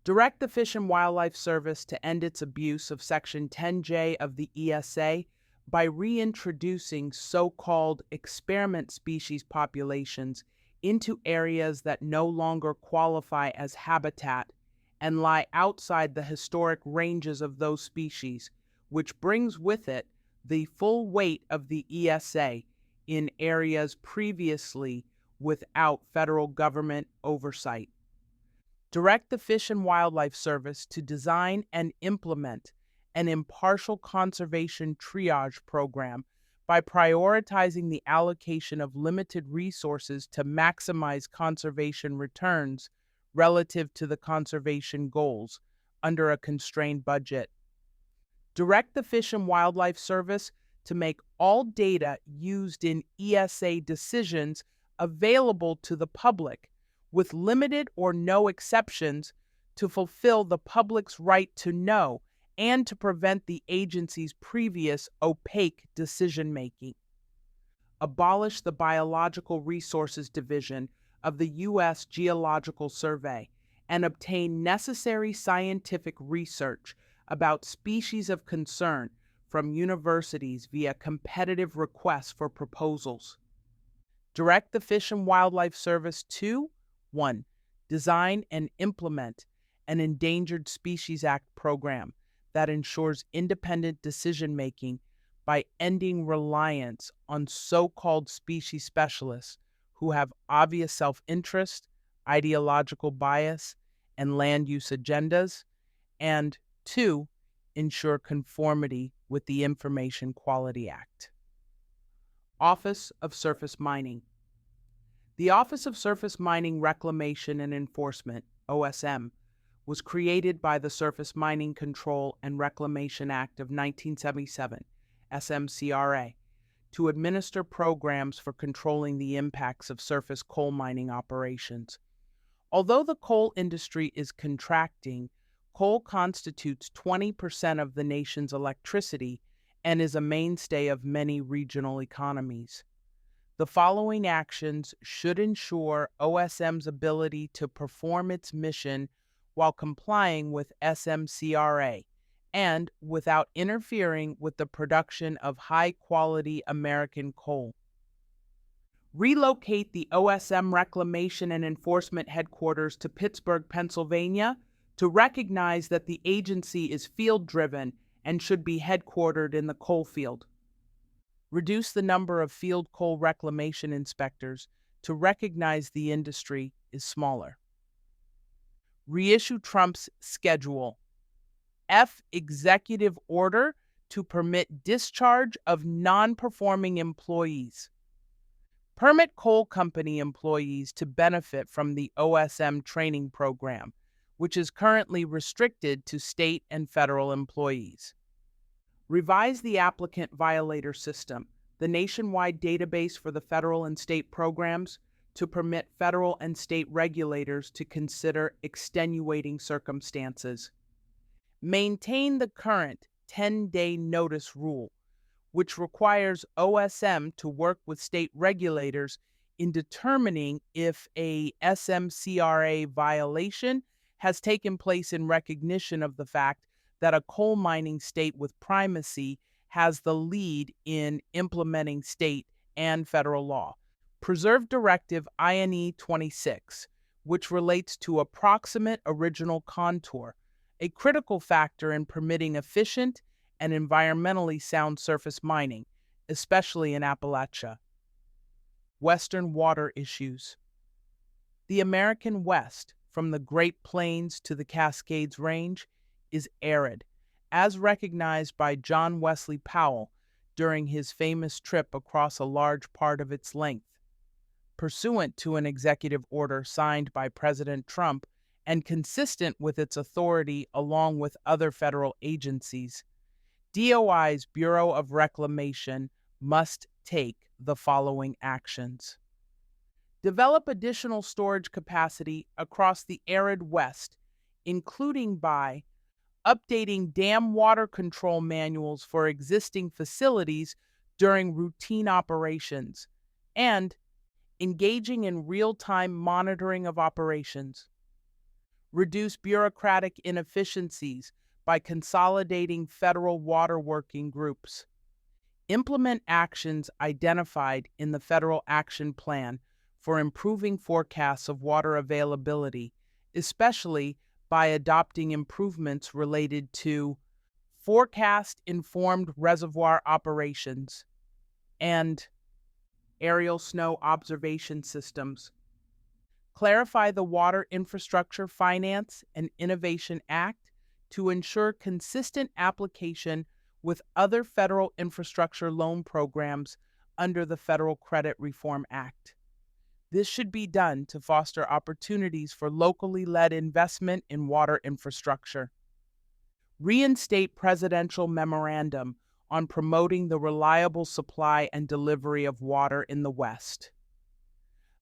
Direct the Fish and Wildlife Service to end its abuse of Section 10J of the ESA by reintroducing so-called experiment species populations into areas that no longer qualify as habitat and lie outside the historic ranges of those species, which brings with it the full weight of the ESA in areas previously without federal government oversight. Direct the Fish and Wildlife Service to design and implement an impartial conservation triage program by prioritizing the allocation of limited resources to maximize conservation returns relative to the conservation goals under a constrained budget. Direct the Fish and Wildlife Service to make all data used in ESA decisions available to the public, with limited or no exceptions, to fulfill the public's right to know and to prevent the agency's previous opaque decision-making. Abolish the Biological Resources Division of the U.S. Geological Survey and obtain necessary scientific research about species of concern from universities via competitive requests for proposals. Direct the Fish and Wildlife Service to 1. Design and implement an Endangered Species Act program that ensures independent decision-making by ending reliance on so-called species specialists who have obvious self-interest, ideological bias, and land use agendas, and 2. Ensure conformity with the Information Quality Act. Office of Surface Mining. The Office of Surface Mining Reclamation and Enforcement, OSM, was created by the Surface Mining Control and Reclamation Act of 1977, SMCRA, to administer programs for controlling the impacts of surface coal mining operations. Although the coal industry is contracting, coal constitutes 20% of the nation's electricity and is a mainstay of many regional economies. The following actions should ensure OSM's ability to perform its mission while complying with SMCRA and without interfering with the production of high-quality American coal. Relocate the OSM Reclamation and Enforcement Headquarters to Pittsburgh, Pennsylvania, to recognize that the agency is field-driven and should be headquartered in the coal field. Reduce the number of field coal reclamation inspectors to recognize the industry is smaller. Reissue Trump's schedule. F. Executive order to permit discharge of non-performing employees. Permit coal company employees to benefit from the OSM training program, which is currently restricted to state and federal employees. Revise the applicant violator system, the nationwide database for the federal and state programs, to permit federal and state regulators to consider extenuating circumstances. Maintain the current 10-day notice rule, which requires OSM to work with state regulators in determining if a SMCRA violation has taken place in recognition of the fact that a coal mining state with primacy has the lead in implementing state and federal law. Preserve Directive INE 26, which relates to approximate original contour, a critical factor in permitting efficient and environmentally sound surface mining, especially in Appalachia. Western water issues. The American West, from the Great Plains to the Cascades Range, is arid, as recognized by John Wesley Powell during his famous trip across a large part of its length. Pursuant to an executive order signed by President Trump and consistent with its authority along with other federal agencies, DOI's Bureau of Reclamation must take the following actions. Develop additional storage capacity across the arid West, including by updating dam water control manuals for existing facilities during routine operations, and engaging in real-time monitoring of operations. Reduce bureaucratic inefficiencies by consolidating federal water working groups. Implement actions identified in the Federal Action Plan for improving forecasts of water availability, especially by adopting improvements related to forecast-informed reservoir operations and aerial snow observation systems. Clarify the Water Infrastructure Finance and Innovation Act to ensure consistent application with other federal infrastructure loan programs under the Federal Credit Reform Act. This should be done to foster opportunities for locally led investment in water infrastructure. Reinstate presidential memorandum on promoting the reliable supply and delivery of water in the West.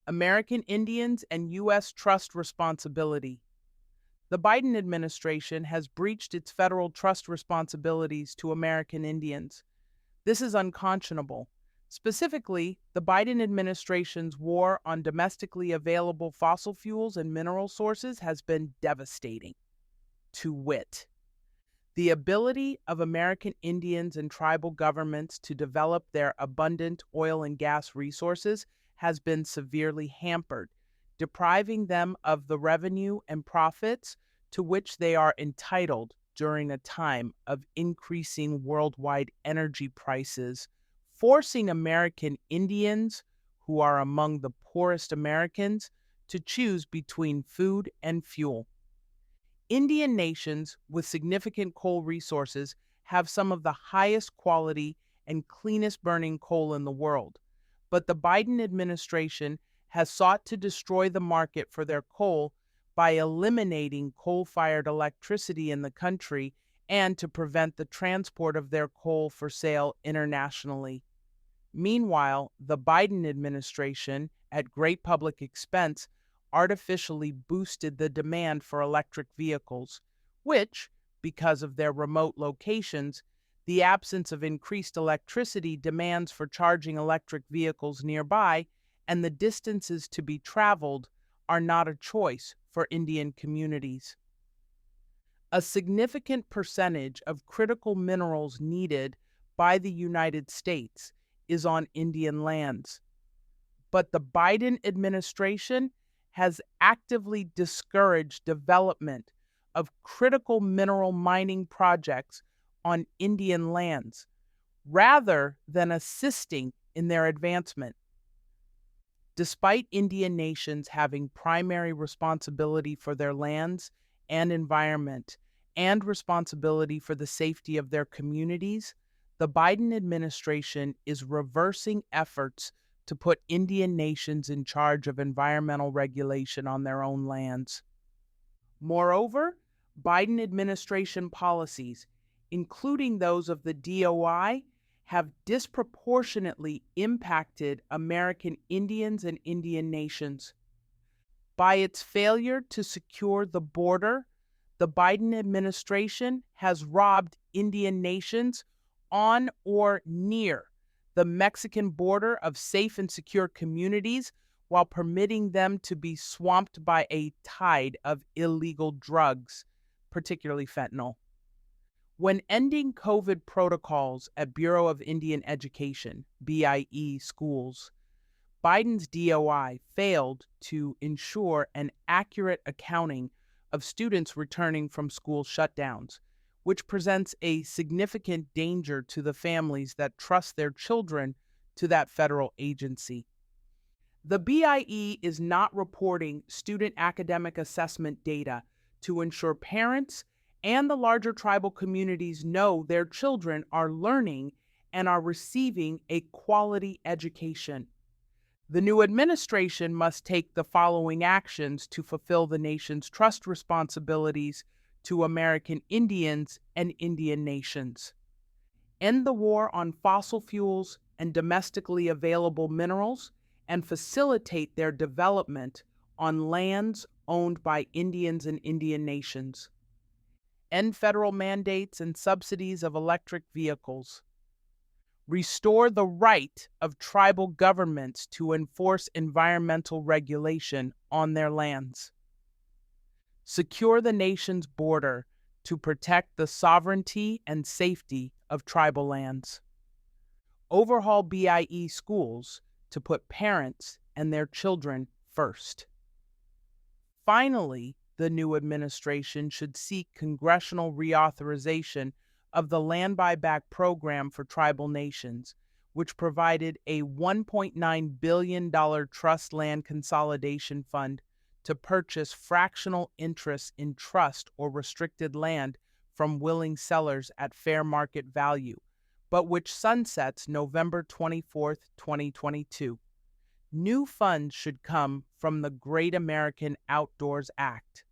American Indians and U.S. trust responsibility. The Biden administration has breached its federal trust responsibilities to American Indians. This is unconscionable. Specifically, the Biden administration's war on domestically available fossil fuels and mineral sources has been devastating. To wit, the ability of American Indians and tribal governments to develop their abundant oil and gas resources has been severely hampered, depriving them of the revenue and profits to which they are entitled during a time of increasing worldwide energy prices, forcing American Indians, who are among the poorest Americans, to choose between food and fuel. Indian nations with significant coal resources have some of the highest quality and cleanest burning coal in the world, but the Biden administration has sought to destroy the market for their coal by eliminating coal-fired electricity in the country and to prevent the transport of their coal for sale internationally. Meanwhile, the Biden administration, at great public expense, artificially boosted the demand for electric vehicles, which, because of their remote locations, the absence of increased electricity demands for charging electric vehicles nearby, and the distances to be traveled are not a choice for Indian communities. A significant percentage of critical minerals needed by the United States is on Indian lands. But the Biden administration has actively discouraged development of critical mineral mining projects on Indian lands rather than assisting in their advancement. Despite Indian nations having primary responsibility for their lands and environment and responsibility for the safety of their communities, the Biden administration is reversing efforts to put Indian nations in charge of environmental regulation on their own lands. Moreover, Biden administration policies, including those of the DOI, have disproportionately impacted American Indians and Indian nations. By its failure to secure the border, the Biden administration has robbed Indian nations on or near the Mexican border of safe and secure communities while permitting them to be swamped by a tide of illegal drugs, particularly fentanyl. When ending COVID protocols at Bureau of Indian Education, BIE schools, Biden's DOI failed to ensure an accurate accounting of students returning from school shutdowns, which presents a significant danger to the families that trust their children to that federal agency. The BIE is not reporting student academic assessment data to ensure parents and the larger tribal communities know their children are learning and are receiving a quality education. The new administration must take the following actions to fulfill the nation's trust responsibilities to American Indians and Indian nations. End the war on fossil fuels and domestically available minerals and facilitate their development on lands owned by Indians and Indian nations. End federal mandates and subsidies of electric vehicles. Restore the right of tribal governments to enforce environmental regulation on their lands. Secure the nation's border to protect the sovereignty and safety of tribal lands. Overhaul BIE schools to put parents and their children first. Finally, the new administration should seek congressional reauthorization of the land buyback program for tribal nations, which provided a $1.9 billion trust land consolidation fund to purchase fractional interests in trust or restricted land from willing sellers at fair market value, but which sunsets November 24, 2022. New funds should come from the Great American Outdoors Act.